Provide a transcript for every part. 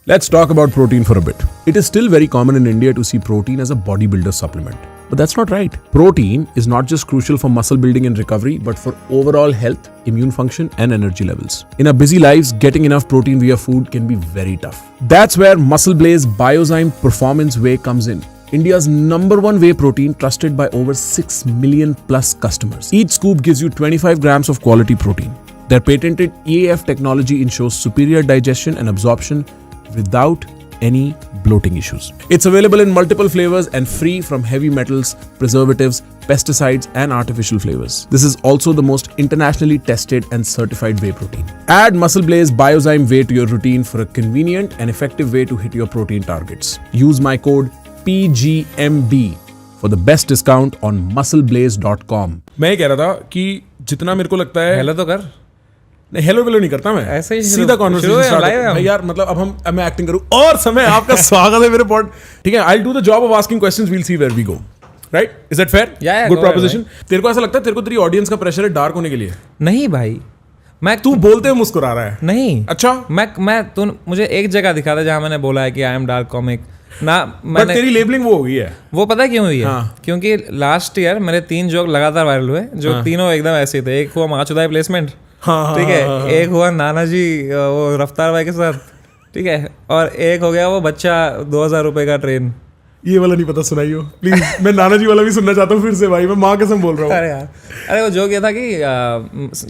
Let's talk about protein for a bit. It is still very common in India to see protein as a bodybuilder supplement. But that's not right. Protein is not just crucial for muscle building and recovery, but for overall health, immune function, and energy levels. In our busy lives, getting enough protein via food can be very tough. That's where Muscle Blaze Biozyme Performance Whey comes in. India's #1 whey protein, trusted by over 6 million plus customers. Each scoop gives you 25 grams of quality protein. Their patented EAF technology ensures superior digestion and absorption without any bloating issues. It's available in multiple flavors and free from heavy metals, preservatives, pesticides, and artificial flavors. This is also the most internationally tested and certified whey protein. Add Muscle Blaze Biozyme Whey to your routine for a convenient and effective way to hit your protein targets. Use my code PGMB for the best discount on muscleblaze.com. मैं कह रहा था कि जितना मेरे को लगता है हेलो तो कर नहीं, हेलो वेलो नहीं करता मैं, ऐसे ही सीधा कॉन्वर्सेशन स्टार्ट भाई यार, मतलब अब मैं एक्टिंग करूं और समय आपका स्वागत है मेरे पॉड। ठीक है, I will do the job of asking questions, we will see where we go, right? Is that fair? Good proposition. तेरे को ऐसा लगता है तेरे को तेरी ऑडियंस का प्रेशर है डार्क होने के लिए? नहीं भाई, मैं तू बोलते हुए मुस्कुरा रहा है। नहीं, अच्छा, मैं तू मुझे एक जगह दिखा था जहां मैंने बोला है कि आई एम डार्क कॉमिक ना। मैंने तेरी लेबलिंग वो हो गई है। वो पता क्यों हुई है? हाँ। क्योंकि लास्ट ईयर मेरे 3 जोक लगातार वायरल हुए, जो तीनों एकदम ऐसे थे। एक हुआ माचुदाई प्लेसमेंट, ठीक है, एक हुआ नाना जी वो रफ्तार भाई के साथ, ठीक है, और एक हो गया वो बच्चा 2000 रुपए का ट्रेन। ये वाला नहीं पता, सुनाइयो प्लीज। मैं नाना जी वाला भी सुनना चाहता हूँ फिर से भाई, मैं माँ कसम बोल रहा हूँ। अरे यार, अरे वो जो किया था कि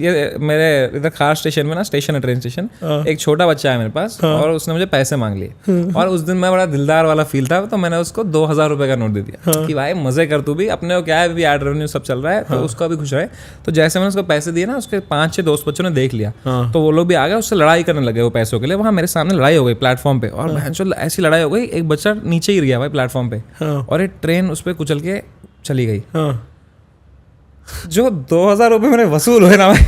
ये मेरे इधर खास स्टेशन में ना, स्टेशन है ट्रेन स्टेशन, एक छोटा बच्चा है मेरे पास और उसने मुझे पैसे मांग लिए। और उस दिन मैं बड़ा दिलदार वाला फील था, तो मैंने उसको 2000 रुपए का नोट दे दिया कि भाई मजे कर तू भी, अपने को क्या है भी एड रेवेन्यू सब चल रहा है, तो उसका भी खुश रहे। तो जैसे मैंने उसको पैसे दिए ना, उसके 5-6 दोस्त बच्चों ने देख लिया, तो वो लोग भी आ गए, उससे लड़ाई करने लगे वो पैसों के लिए। वहाँ मेरे सामने लड़ाई हो गई प्लेटफॉर्म पे, और ऐसी लड़ाई हो गई, एक बच्चा नीचे गिर गया भाई प्लेटफॉर्म पे, और एक ट्रेन उस पर कुचल के चली गई। जो 2000 रुपए मेरे वसूल हुए ना भाई,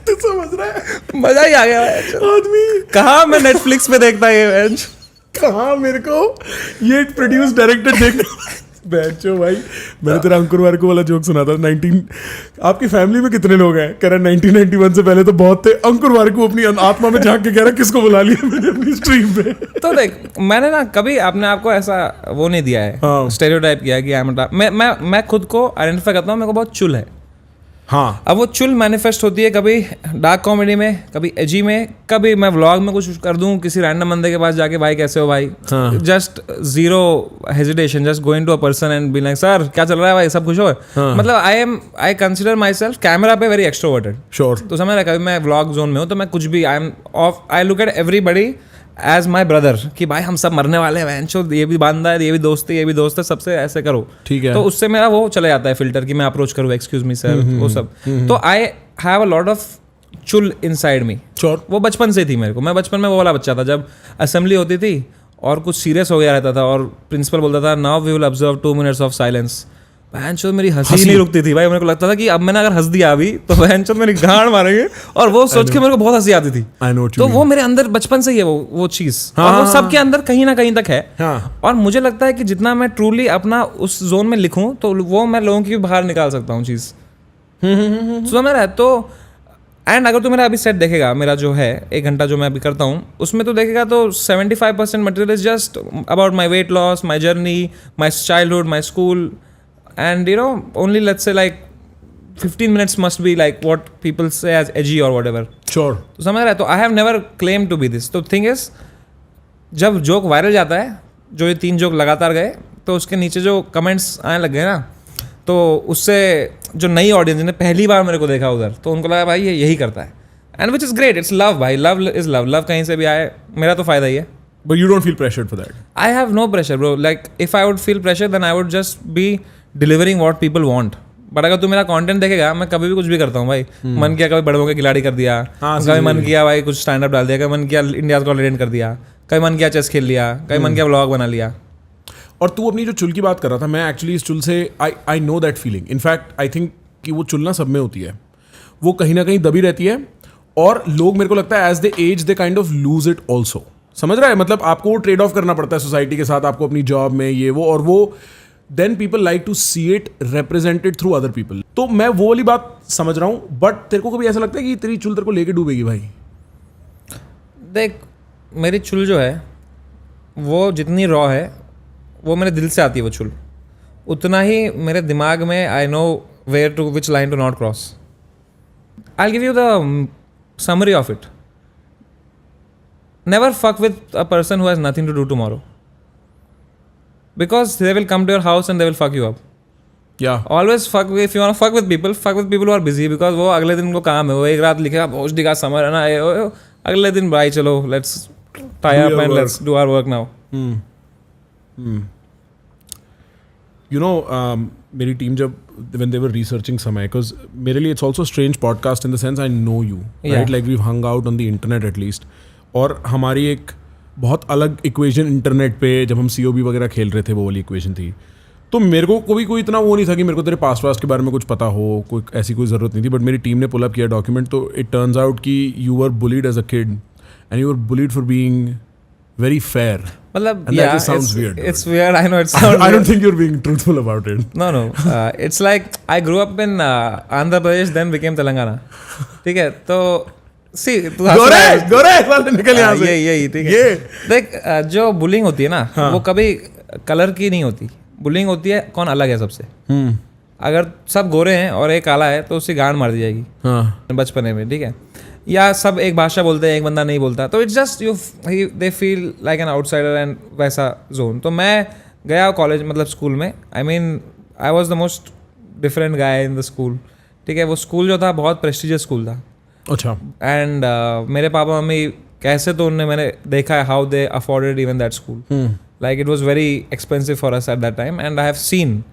तू समझ रहा है, मजा ही आ गया आदमी। कहाँ मैं नेटफ्लिक्स पे देखता ये, कहाँ मेरे को ये प्रोड्यूस डायरेक्टेड देखना। बैठो भाई, मैंने तेरा अंकुर वार्को वाला जोक सुना था। 19 आपकी फैमिली में कितने लोग हैं? कह रहा 1991 से पहले तो बहुत थे। अंकुर वार्को अपनी आत्मा में झांक के कह रहा किसको बुला लिया मैंने अपनी स्ट्रीम पे। तो देख, मैंने ना कभी अपने आप को ऐसा वो नहीं दिया है, स्टेरियोटाइप किया कि मैं खुद को आइडेंटिफाई करता हूँ, मेरे को बहुत चुल है। हाँ, अब वो चुल मैनिफेस्ट होती है कभी डार्क कॉमेडी में, कभी एजी में, कभी मैं व्लॉग में कुछ कर दूं किसी रैंडम बंदे के पास जाके, भाई कैसे हो भाई, just zero hesitation, just going to a person and be like sir क्या चल रहा है भाई, सब खुश हो। मतलब I consider myself camera पे वेरी एक्सट्रोवर्टेड। श्योर। तो समझ रहा है, कभी मैं व्लॉग जोन में हूँ तो मैं कुछ भी I look at everybody as my brother, कि भाई हम सब मरने वाले हैं, ये भी बांधा है, ये भी दोस्त है, ये भी दोस्त है, सबसे ऐसे करो, ठीक है। तो उससे मेरा वो चला जाता है फिल्टर कि मैं अप्रोच करूँ, एक्सक्यूज मी सर, वो सब। तो I have a lot of चुल इनसाइड मी। श्योर। वो बचपन से थी मेरे को, मैं बचपन में वो वाला बच्चा था, जब असेंबली होती थी और कुछ सीरियस हो गया रहता था और प्रिंसिपल बोलता था now we will observe 2 minutes of silence, बहनचोद मेरी हंसी नहीं रुकती थी भाई। मेरे को लगता था कि अब मैंने अगर हंस दिया अभी तो बहनचोद मेरी गांड मारेंगे, और वो सोच के मेरे को बहुत हंसी आती थी। तो वो मेरे अंदर बचपन से ही है वो चीज, और वो सबके अंदर कहीं ना कहीं तक है। और मुझे लगता है कि जितना मैं ट्रूली अपना उस जोन में लिखूं, तो वो मैं लोगों की भी बाहर निकाल सकता हूँ चीज। समझ रहा है? तो एंड अगर तू मेरा अभी सेट देखेगा, मेरा जो है 1 घंटा जो मैं अभी करता हूँ, उसमें तो देखेगा तो 75% material is just about my weight loss, my journey, my childhood, my school, and you know only let's say like 15 minutes must be like what people say as edgy or whatever. Sure. तो समझ रहा है? तो I have never claimed to be this. तो thing is, जब joke viral जाता है, जो ये 3 जोक लगातार गए, तो उसके नीचे जो कमेंट्स आने लग गए ना, तो उससे जो नई ऑडियंस ने पहली बार मेरे को देखा उधर, तो उनको लगा भाई ये यही करता है, and which is great. It's love भाई, लव इज लव, लव कहीं से भी आए, मेरा तो फायदा ही है। But you don't feel pressured for that? I have no pressure bro, like if I would feel pressure then I would just be delivering what people want. But अगर तू मेरा कंटेंट देखेगा, मैं कभी भी कुछ भी करता हूँ भाई। मन किया कभी बड़ों के खिलाड़ी कर दिया, कभी मन किया भाई कुछ स्टैंड अप डाल दिया, कभी मन किया इंडिया को लेजेंड कर दिया, कभी मन किया चेस खेल लिया, कभी मन किया व्लॉग बना लिया। और तू अपनी जो चुल की बात कर रहा था, मैं एक्चुअली इस चुल से I know that feeling. In fact I think कि वो चुल ना सब में होती है, वो कहीं ना कहीं दबी रहती है, और लोग मेरे को लगता है as they as they kind of lose it also. समझ रहा है? मतलब आपको वो ट्रेड ऑफ करना पड़ता है सोसाइटी के साथ, आपको अपनी जॉब में ये वो, और वो then people like to see it represented through other people. तो मैं वो वाली बात समझ रहा हूँ, बट तेरे को कभी ऐसा लगता है कि तेरी चुल तेरे को लेके डूबेगी भाई? देख, मेरी चुल जो है वो जितनी रॉ है वो मेरे दिल से आती है वो चुल, उतना ही मेरे दिमाग में I know where to which line to not cross. I give you the summary of it. Never fuck with a person who has nothing to do tomorrow, because they will come to your house and they will fuck you up. Yeah. Always fuck if you want to fuck with people who are busy, because वो अगले दिन को काम है, वो एक रात लिखेगा भोजडी का समर है ना, अगले दिन भाई चलो let's tie up and let's do our work now. You know, मेरी टीम जब when they were researching समय, because मेरे लिए it's also a strange podcast in the sense I know you, right? Yeah. Like we've hung out on the internet at least. और हमारी एक बहुत अलग इक्वेशन इंटरनेट पे जब हम COB वगैरह खेल रहे थे वो वाली इक्वेशन थी. तो मेरे को कोई इतना वो नहीं था कि मेरे को तेरे पास्ट के बारे में कुछ पता हो, कोई ऐसी कोई ज़रूरत नहीं थी. बट मेरी टीम ने पुल अप किया डॉक्यूमेंट, तो इट टर्न्स आउट कि you were bullied as a kid and you were bullied for being very fair. मतलब And that just sounds weird. It's weird. I know it sounds. I don't think you're being truthful about it. No. It's like I grew up in Andhra Pradesh, then became Telangana. ठीक है, तो see, गोरे वाले निकल यहाँ से. यही ठीक है. देख, जो बुलिंग होती है ना, वो कभी कलर की नहीं होती. बुलिंग होती है कौन अलग है सबसे. अगर सब गोरे हैं और एक काला है तो उसकी गांड मार दी जाएगी बचपने में, ठीक है. या सब एक भाषा बोलते हैं, एक बंदा नहीं बोलता, तो it's just you they feel like an outsider and वैसा जोन. तो मैं गया कॉलेज, मतलब स्कूल में, आई mean I was the most different guy in the school. ठीक है, वो स्कूल जो था बहुत प्रेस्टिजियस स्कूल था. अच्छा. एंड मेरे पापा मम्मी कैसे, तो उनने मैंने देखा है how they afforded even that school. Like it was very expensive for us at that time, and I have seen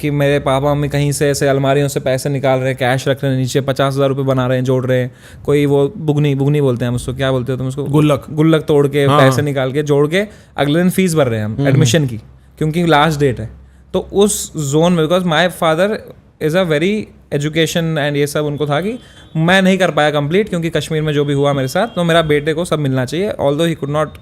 कि मेरे पापा मम्मी कहीं से ऐसे अलमारियों से पैसे निकाल रहे हैं, कैश रख रहे हैं नीचे, 50,000 रुपये बना रहे हैं, जोड़ रहे हैं. कोई वो बुगनी बोलते हैं हम उसको, क्या बोलते हो तुम उसको? गुल्लक तोड़ के पैसे निकाल के जोड़ के अगले दिन फीस भर रहे हैं हम एडमिशन की, क्योंकि लास्ट डेट है. तो उस जोन में, because my father is a very education and ये सब उनको था कि मैं नहीं कर पाया कंप्लीट, क्योंकि कश्मीर में जो भी हुआ मेरे साथ, तो मेरा बेटे को सब मिलना चाहिए. Although he could not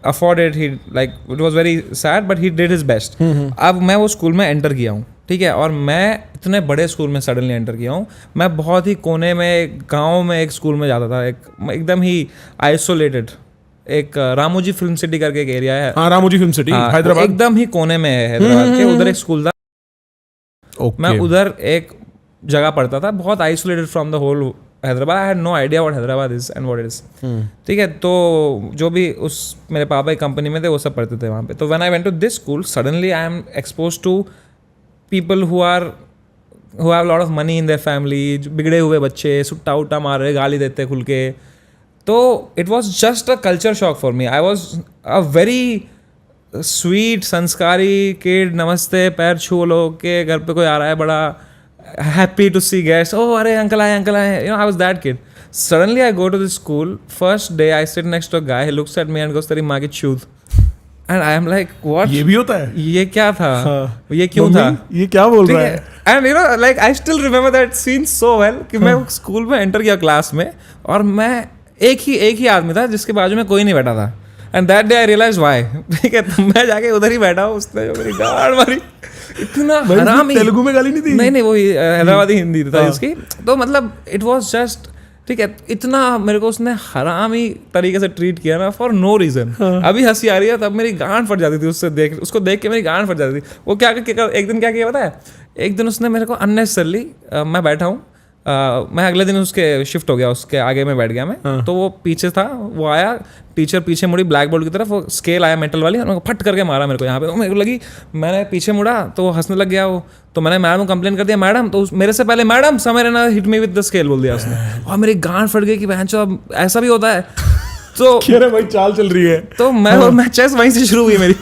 afford it, he like it was very sad, but he did his best. अब मैं वो स्कूल में एंटर किया हूँ, ठीक है, और मैं इतने बड़े स्कूल में सडनली एंटर किया हूँ. मैं बहुत ही कोने में गाँव में एक स्कूल में जाता था, एकदम ही आइसोलेटेड, एक रामोजी फिल्म सिटी करके एक एरिया है. हाँ, रामोजी फिल्म सिटी, हैदराबाद, एकदम ही कोने में है हैदराबाद के. उधर एक स्कूल था. मैं उधर एक जगह पढ़ता था, बहुत isolated from the whole Hyderabad. I had no idea what Hyderabad is and what it is. ठीक है, तो जो भी उस मेरे पापा की कंपनी में थे वो सब पढ़ते थे वहाँ पे. तो when I went to this school, suddenly I am expose to people who have lot of money in their family, बिगड़े हुए बच्चे, सुट्टा उट्टा मार रहे, गाली देते खुल के. तो it was just a culture shock for me. I was a very sweet संस्कारी किड, नमस्ते पैर छू लो के घर पे कोई आ रहा है, बड़ा हैप्पी टू सी गेस्ट, ओ अरे अंकल आए, you know, I was that kid. Suddenly I go to the school, first day I sit next to a guy, he looks at me and goes तेरी माँ की चूत. And I am like what, ये भी होता है, ये क्या था? ये क्यों था, ये क्या बोल रहा है? And you know, like I still remember that scene so well कि मैं स्कूल में एंटर किया क्लास में, और मैं एक ही आदमी था जिसके बाजू में कोई नहीं बैठा था. And that day I realise why. ठीक है, तो मैं जाके उधर ही बैठा हूँ, उसने जो मेरी गाड़ मारी, इतना हरामी. तेलुगु में गाली नहीं दी? नहीं, वो हैदराबादी हिंदी था इसकी. तो मतलब इट वाज जस्ट, ठीक है, इतना मेरे को उसने हरामी तरीके से ट्रीट किया ना, फॉर नो रीजन. अभी हंसी आ रही है, तब मेरी गांड फट जाती थी उसको देख के मेरी गांड फट जाती थी. वो क्या एक दिन क्या किया पता है? एक दिन उसने मेरे को अननेसेसरली, मैं बैठा हूँ, मैं अगले दिन उसके शिफ्ट हो गया, उसके आगे में बैठ गया मैं. तो वो पीछे था, वो आया, टीचर पीछे मुड़ी ब्लैक बोर्ड की तरफ, वो स्केल आया मेटल वाली, और फट करके मारा मेरे को यहाँ पे. मेरे को लगी, मैंने पीछे मुड़ा तो वो हंसने लग गया वो. तो मैंने मैडम को कंप्लेन कर दिया, मैडम, तो मेरे से पहले मैडम समवेयर ना hit me with the scale बोल दिया उसने. और मेरी गांड फट गई कि बहनचोद, अब ऐसा भी होता है. तो अरे भाई चाल चल रही है. तो मैं चेस वहीं से शुरू हुई मेरी.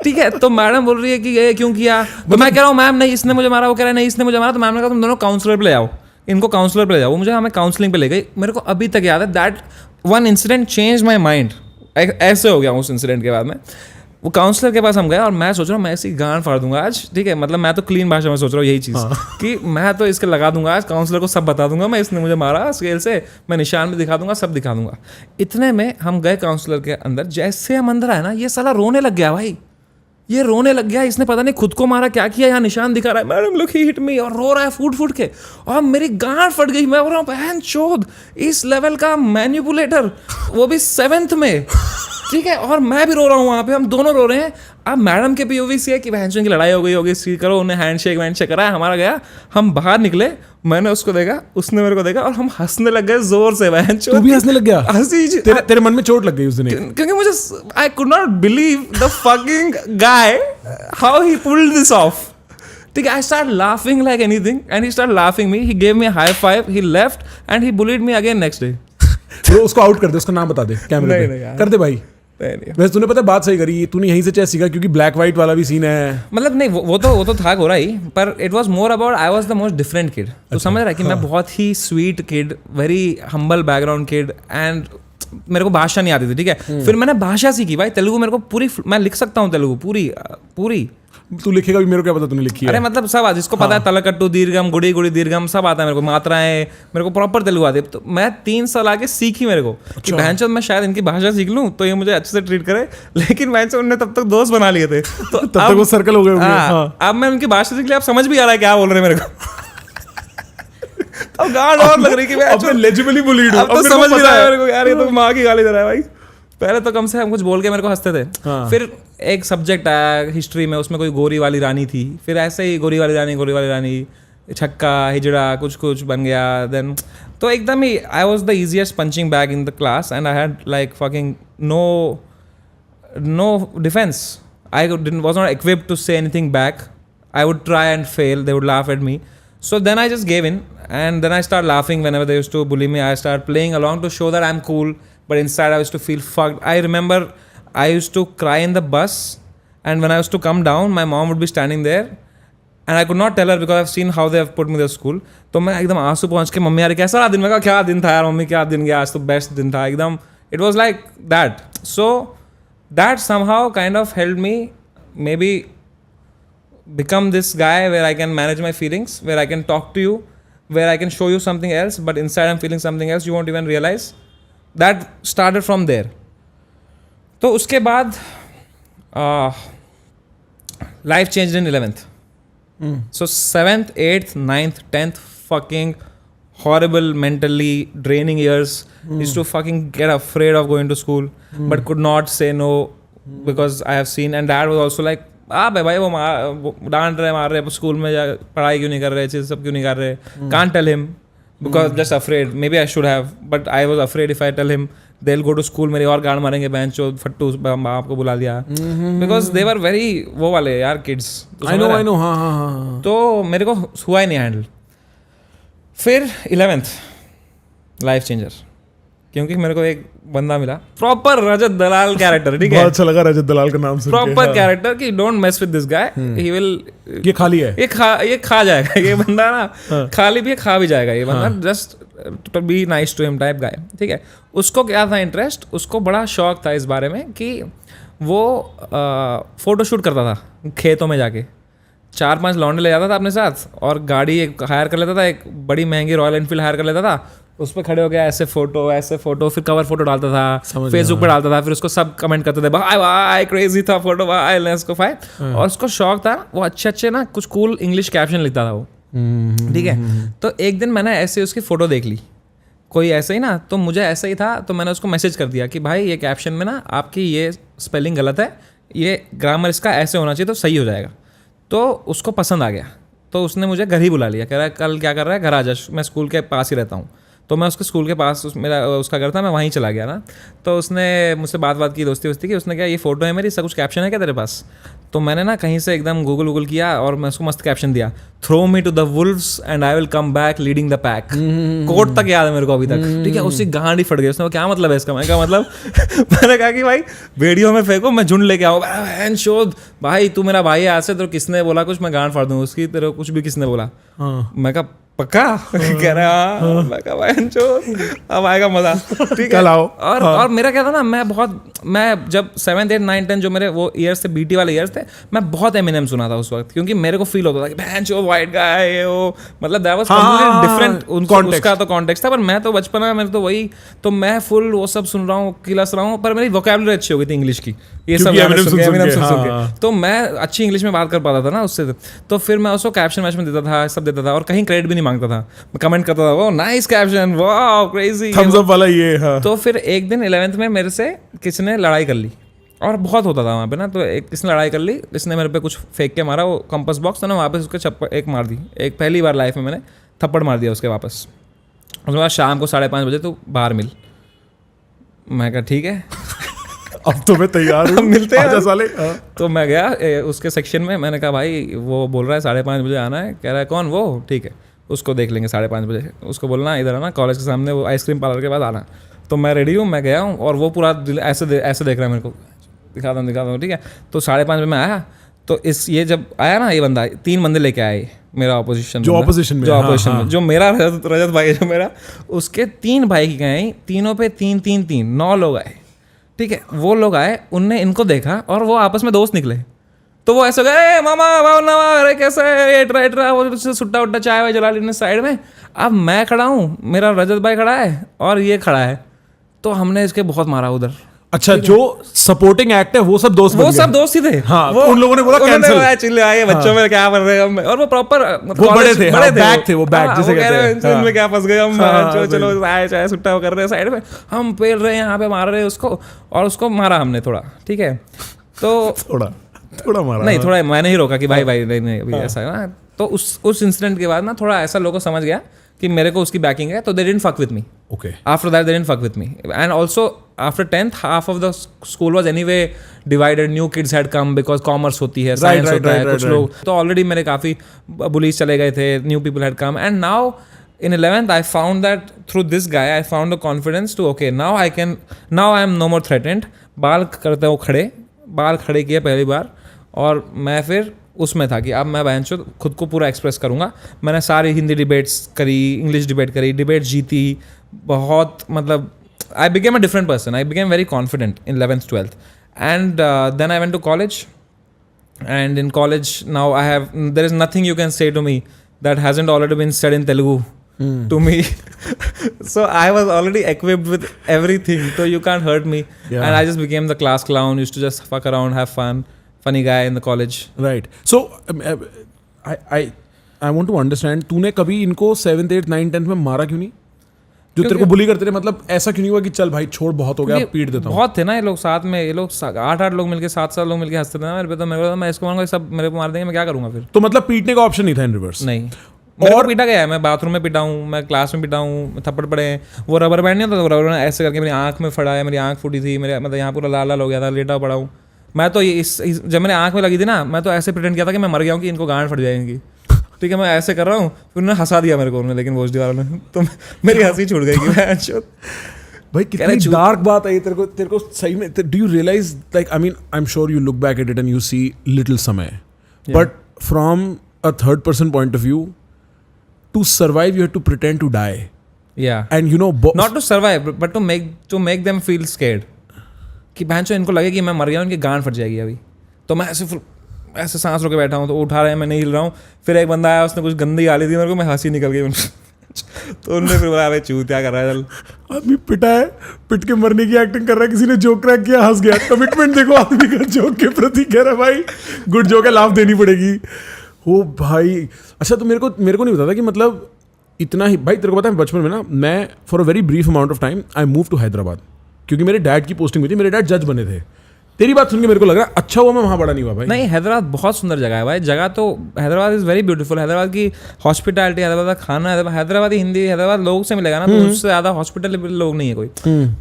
ठीक है, तो मैडम बोल रही है कि ये क्यों किया. तो मैं कह रहा हूँ मैम नहीं इसने मुझे मारा, वो कह रहा है नहीं इसने मुझे मारा. तो मैम ने कहा तुम दोनों काउंसलर पे ले आओ, इनको काउंसलर पे ले जाओ. वो मुझे हमें काउंसलिंग पे ले गई. मेरे को अभी तक याद है, that one incident change my mind. ऐसे हो गया उस इंसिडेंट के बाद में. वो काउंसलर के पास हम गए, और मैं सोच रहा हूँ मैं ऐसी गांड फाड़ दूंगा आज. ठीक है, मतलब मैं तो क्लीन भाषा में सोच रहा हूँ यही चीज़, कि मैं तो इसके लगा दूंगा आज, काउंसलर को सब बता दूंगा मैं, इसने मुझे मारा स्केल से, मैं निशान भी दिखा दूंगा, सब दिखा दूंगा. इतने में हम गए काउंसलर के अंदर. जैसे हम अंदर आए ना, ये साला रोने लग गया भाई. ये रोने लग गया, इसने पता नहीं खुद को मारा क्या किया, यहाँ निशान दिखा रहा है, मैडम लुक ही हिट मी, और रो रहा है फूट फूट के, और मेरी गांड फट गई। मैं बोल रहा हूँ बहन चोद, इस लेवल का मैनिपुलेटर, वो भी 7th में, ठीक है, और मैं भी रो रहा हूँ वहाँ पे, हम दोनों रो रहे हैं। अब मैडम के पीओवी से है कि बहन की लड़ाई हो गई होगी, सी करो, उन्हें हैंडशेक कराया, हमारा गया, हम बाहर निकले, मैंने उसको देखा, उसने मेरे को देखा, और हम हंसने लग गए जोर से। बहन तू भी हंसने लग गया? हंसी तेरे मन में चोट लग गई उस दिन? क्योंकि मुझे I could not believe the fucking guy how he pulled this of. ठीक है, I start laughing like anything and he start laughing me, he gave me high five, he left and he bullied me again next day. तो उसको out कर दे, उसका नाम बता दे कैमरे पे, कर दे भाई। वैसे तूने पता बात सही करी, तूने यहीं से चेस सीखा, क्योंकि ब्लैक व्हाइट वाला भी सीन है। मतलब नहीं, वो तो था गोरा ही, पर it was more about I was the most different kid. तो समझ रहा है कि मैं बहुत ही sweet kid, very humble background kid, and मेरे को भाषा नहीं आती थी। ठीक है, फिर मैंने भाषा सीखी भाई, तेलुगु मेरे को पूरी, मैं लिख सकता हूँ तेलुगु पूरी। तू लिखेगा भी, मेरे को क्या पता तूने लिखी है? अरे मतलब सब जिसको पता है, तलकट्टू दीर्घम, गुड़ी गुड़ी दीर्घम, सब आता है मेरे को, मात्राएं मेरे को प्रॉपर तेलुगु आती है। तो मैं 3 साल आके सीखी मेरे को कि बहनचोद मैं शायद इनकी भाषा सीख लूं तो ये मुझे अच्छे से ट्रीट करे, लेकिन बहनचोद उन्होंने तब तक दोस्त बना लिए थे, तो तब तक वो सर्कल हो गए होंगे। हाँ, अब मैं उनकी भाषा सीख लिया, अब समझ भी आ रहा है क्या बोल रहे हैं मेरे को। अब गांड और लग रही कि मैं लेजिबली बुलीड हूं, अब तो समझ भी रहा है मेरे को, यार ये तो माँ की गाली दे रहा है भाई। पहले तो कम से कम कुछ बोल के मेरे को हंसते थे। हाँ। फिर एक सब्जेक्ट आया हिस्ट्री में, उसमें कोई गोरी वाली रानी थी, फिर ऐसे ही गोरी वाली रानी, छक्का हिजड़ा कुछ बन गया। देन तो एकदम ही I was the easiest punching bag in the class and I had like fucking no defence. I was not equipped to say anything back. I would try and fail. They would laugh at me. So then I just gave in, and then I started laughing whenever they used to bully me. I started playing along to show that I'm cool, but inside I used to feel fucked. I remember I used to cry in the bus, and when I used to come down, my mom would be standing there, and I could not tell her because I've seen how they have put me to school. तो मैं एकदम आंसू पहुँच के mummy यार कैसा दिन, मैं कहा क्या दिन था यार मम्मी, क्या दिन गया आज, तो बेस्ट दिन था एकदम. It was like that. So that somehow kind of helped me maybe become this guy where I can manage my feelings, where I can talk to you, where I can show you something else, but inside I'm feeling something else, you won't even realize. That started from there. तो उसके बाद life changed in 11th. So 7th, 8th, 9th, 10th, fucking horrible, mentally draining years. Used to fucking get afraid of going to school, but could not say no because I have seen, and dad was also like, भाई वो डांट रहे मार रहे school में, पढ़ाई क्यों नहीं कर रहे, चीज़ सब क्यों नहीं कर रहे. Can't tell him because just afraid. Maybe I should have, but I was afraid if I tell him they'll go to school, मेरी और गांड मारेंगे, बेंच चो फट्टू बाप को बुला लिया, because they were very वो वाले यार kids. I know, हाँ. तो मेरे को हुआ ही नहीं हैंडल. फिर 11th लाइफ चेंजर, क्योंकि मेरे को एक बंदा मिला, प्रॉपर रजत दलाल कैरेक्टर. ठीक है, बहुत अच्छा लगा रजत दलाल का नाम सुन के. प्रॉपर कैरेक्टर कि don't mess with this guy, he will, ये खाली है, ये खा जाएगा ये बंदा ना, खाली भी खा भी जाएगा ये बंदा, just to be nice to him type guy. ठीक है, उसको क्या था इंटरेस्ट, उसको बड़ा शौक था इस बारे में कि वो फोटोशूट करता था खेतों में जाके, 4-5 लौंडे ले जाता था अपने साथ, और गाड़ी एक हायर कर लेता था, एक बड़ी महंगी रॉयल एनफील्ड हायर कर लेता था, उस पर खड़े हो गया ऐसे फोटो, फिर कवर फोटो डालता था, फेसबुक पर डालता था, फिर उसको सब कमेंट करते थे, भाई क्रेजी था फोटो, भाई लेट्स गो फाइट. और उसको शौक था, वो अच्छे ना कुछ कूल इंग्लिश कैप्शन लिखता था वो. ठीक है, तो एक दिन मैंने ऐसे उसकी फोटो देख ली, कोई ऐसे ही ना, तो मुझे ऐसा ही था, तो मैंने उसको मैसेज कर दिया कि भाई ये कैप्शन में ना आपकी ये स्पेलिंग गलत है, ये ग्रामर इसका ऐसे होना चाहिए तो सही हो जाएगा. तो उसको पसंद आ गया, तो उसने मुझे घर ही बुला लिया, कह रहा है कल क्या कर रहा है, घर आ जा, मैं स्कूल के पास ही रहता हूँ. तो मैं उसके स्कूल के पास, उसका घर था, मैं वहीं चला गया ना. तो उसने मुझसे बात की, दोस्ती की, उसने कहा ये फोटो है मेरी, इसका कुछ कैप्शन है क्या तेरे पास. तो मैंने ना कहीं से एकदम गूगल किया और मैं उसको मस्त कैप्शन दिया, throw me to the wolves and I will come back leading the pack. Quote तक याद है मेरे को अभी तक. ठीक है, उसकी गांड ही फट गई. उसने क्या मतलब है इसका, मैं कहा मतलब मैंने कहा कि भाई वीडियो में फेंको, मैं झुंड लेके आऊँ, शोध भाई तू मेरा भाई है, आज से तो किसने बोला कुछ मैं गांड फाड़ दूँ उसकी, तेरे कुछ भी किसने बोला. मैं कहा पक्का कह रहा हाँ मैं कहा अब आएगा मजा ठीक है। और मेरा क्या था ना, मैं जब 7th 8th 9th 10th जो मेरे वो ईयर्स थे बीटी वाले ईयर्स थे, मैं बहुत एमिनेम सुना था उस वक्त, क्योंकि मेरे को फील होता था कि भैंचो वाइट गाय वो, मतलब दैट वाज कंप्लीटली डिफरेंट उसका तो कॉन्टेक्स्ट था। पर मैं तो बचपन में मेरे तो वही, तो मैं फुल वो सब सुन रहा हूँ, किलस रहा हूँ, पर मेरी वोकैबुलरी अच्छी हो गई थी इंग्लिश की, ये सब गाने सुन के, तो मैं अच्छी इंग्लिश में बात कर पाता था ना उससे। तो फिर मैं उसको कैप्शन वैप्शन देता था, सब देता था, और कहीं क्रेडिट भी नहीं मांगता था, मैं कमेंट करता था वो nice caption, wow crazy, thumbs up वाला ये। हाँ। तो फिर एक दिन 11th में मेरे से किसी ने लड़ाई कर ली, और बहुत होता था वहाँ पे ना, तो एक इसने लड़ाई कर ली, इसने मेरे पे कुछ फेंक के मारा, वो कंपास बॉक्स, तो ना वापस उसके चप्पल एक मार दी, एक पहली बार लाइफ में मैंने थप्पड़ मार दिया उसके वापस। उसके बाद शाम को 5:30 बजे तो बाहर मिल, मैं कहा ठीक है अब तो मैं तैयार हूँ, मिलते हैं साले। तो मैं गया उसके सेक्शन में, मैंने कहा भाई वो बोल रहा है 5:30 बजे आना है, कह रहा है कौन, वो ठीक है उसको देख लेंगे 5:30 बजे, उसको बोलना इधर आना कॉलेज के सामने, वो आइसक्रीम पार्लर के बाद आना। तो मैं रेडी हूँ, मैं गया हूँ, और वो पूरा ऐसे देख रहा है मेरे को, दिखाता हूँ ठीक है। तो 5:30 बजे मैं आया, तो ये जब आया ना, ये बंदा 3 बंदे लेके आए, मेरा ऑपोजिशन जो ऑपोजिशन में जो मेरा रजत भाई है, जो मेरा, उसके 3 बाइक गए, तीनों पे 3 9 लोग आए, ठीक है। वो लोग आए, उनने इनको देखा, और वो आपस में दोस्त निकले, तो वो ऐसे गए मामा अरे कैसा है, एट्रा वो सुट्टा उट्टा चाय वाय जला लेने साइड में। अब मैं खड़ा हूँ, मेरा रजत भाई खड़ा है, और ये खड़ा है, तो हमने इसके बहुत मारा उधर। अच्छा, जो सपोर्टिंग एक्ट है वो सब दोस्त ही थे। हाँ, उन लोगों ने बोला कैंसिल, चिल्ले आए बच्चों में क्या कर रहे हैं हम, और वो प्रॉपर वो बड़े थे, बैग थे, वो बैग जिसे कहते हैं, इनमें क्या फंस गए हम, चलो चाय सुट्टा कर रहे हैं साइड में, हम पेल रहे हैं यहाँ पे, मार रहे हैं उसको, और उसको मारा हमने थोड़ा, ठीक है। तो थोड़ा मारा नहीं, थोड़ा मैंने ही रोका कि भाई नहीं अभी ऐसा है ना। तो उस इंसिडेंट के बाद ना थोड़ा ऐसा लोगों को समझ गया कि मेरे को उसकी बैकिंग है, तो they didn't fuck with me. Okay, after that they didn't fuck with me, and also after 10th half of the school was anyway divided, new kids had come, because commerce होती है, science होता है, कुछ लोग तो already मेरे काफ़ी bullies चले गए थे, new people had come, and now in 11th I found that through this guy I found the confidence to okay now I am no more threatened। बाल करते हो खड़े, बाल खड़े किए पहली बार, और मैं फिर उसमें था कि अब मैं बहनचोद खुद को पूरा एक्सप्रेस करूँगा। मैंने सारी हिंदी डिबेट्स करी, इंग्लिश डिबेट करी, डिबेट जीती बहुत, मतलब I became a different person, I became very confident in 11th 12th, and then I went to college, and in college now there is nothing you can say to me that hasn't already been said in Telugu to me so I was already equipped with everything, so you can't hurt me, and I just became the class clown, used to just fuck around, have fun, funny guy in the college, right? So I want to understand, तूने कभी इनको 7th 8th 9th 10th में मारा क्यों नहीं, जो तेरे को बुली करते थे? मतलब ऐसा क्यों नहीं हुआ कि चल भाई छोड़, बहुत हो गया, पीट देता हूँ? बहुत थे ना ये लोग साथ में, ये लोग 8 लोग मिलके 7 लोग मिलके हंसते थे ना मेरे पे, तो मेरे को मैं इसको मारूंगा, सब मेरे को मार देंगे, मैं क्या करूंगा फिर? तो मतलब पीटने का ऑप्शन नहीं था इन रिवर्स? नहीं, और पीटा गया है, मैं बाथरूम में पीटा हूँ, मैं क्लास में पीटा हूँ, थप्पड़ पड़े हैं, वो रबर बैंड नहीं होता, रबर बैंड ऐसे करके मेरी आंख में फड़ा है, मेरी आंख फूटी थी, मेरे मतलब यहाँ पूरा लाल हो गया था, लेटा पड़ा हूँ मैं। तो जब मेरे आंख में लगी थी ना, मैं तो ऐसे प्रिटेंड किया था कि मैं मर गया हूँ, कि इनको गांड फट जाएंगी, ठीक है। मैं ऐसे कर रहा हूँ, फिर उन्होंने हंसा दिया मेरे को, लेकिन वोच दीवार ने, तो मेरी हंसी छूट गई कि भाई कितनी डार्क बात है ये। तेरे को सही में, do you realise, like I mean I am sure you look back at it and you see little समय, but from a third person point of view, to survive you have to pretend to die, and you know not to survive but to make them feel scared, कि बहनचोद इनको लगे कि मैं मर गया हूँ, इनकी गांड फट जाएगी अभी। तो मैं ऐसे सांस रोके बैठा हूँ, तो उठा रहे हैं, मैं नहीं हिल रहा हूँ। फिर एक बंदा आया, उसने कुछ गंदी गाली दी मेरे को, मैं हंसी निकल गई तो उन्होंने फिर बोला, अरे चूतिया कर रहा है, चल। आदमी पिटा है, पिट के मरने की एक्टिंग कर रहा है, किसी ने जोक क्रैक किया, हंस गया। कमिटमेंट देखो आदमी का जोक के प्रति, कह रहा है भाई गुड जोक है, लाभ देनी पड़ेगी। हो भाई, अच्छा तो मेरे को नहीं पता था कि मतलब इतना ही। भाई तेरे को पता है बचपन में ना, मैं for a very brief amount of time I move to Hyderabad, क्योंकि मेरे डैड की पोस्टिंग हुई थी, मेरे डैड जज बने थे। तेरी बात सुन के मेरे को लग रहा है अच्छा हुआ मैं वहाँ बड़ा नहीं हुआ भाई। नहीं, हैदराबाद बहुत सुंदर जगह है भाई, जगह तो Hyderabad is very beautiful. Hyderabad की हॉस्पिटैलिटी, हैदराबाद का खाना, हैदराबादी हिंदी, हैदराबाद लोग से मिलेगा ना, तो उससे ज़्यादा हॉस्पिटल लोग नहीं है कोई।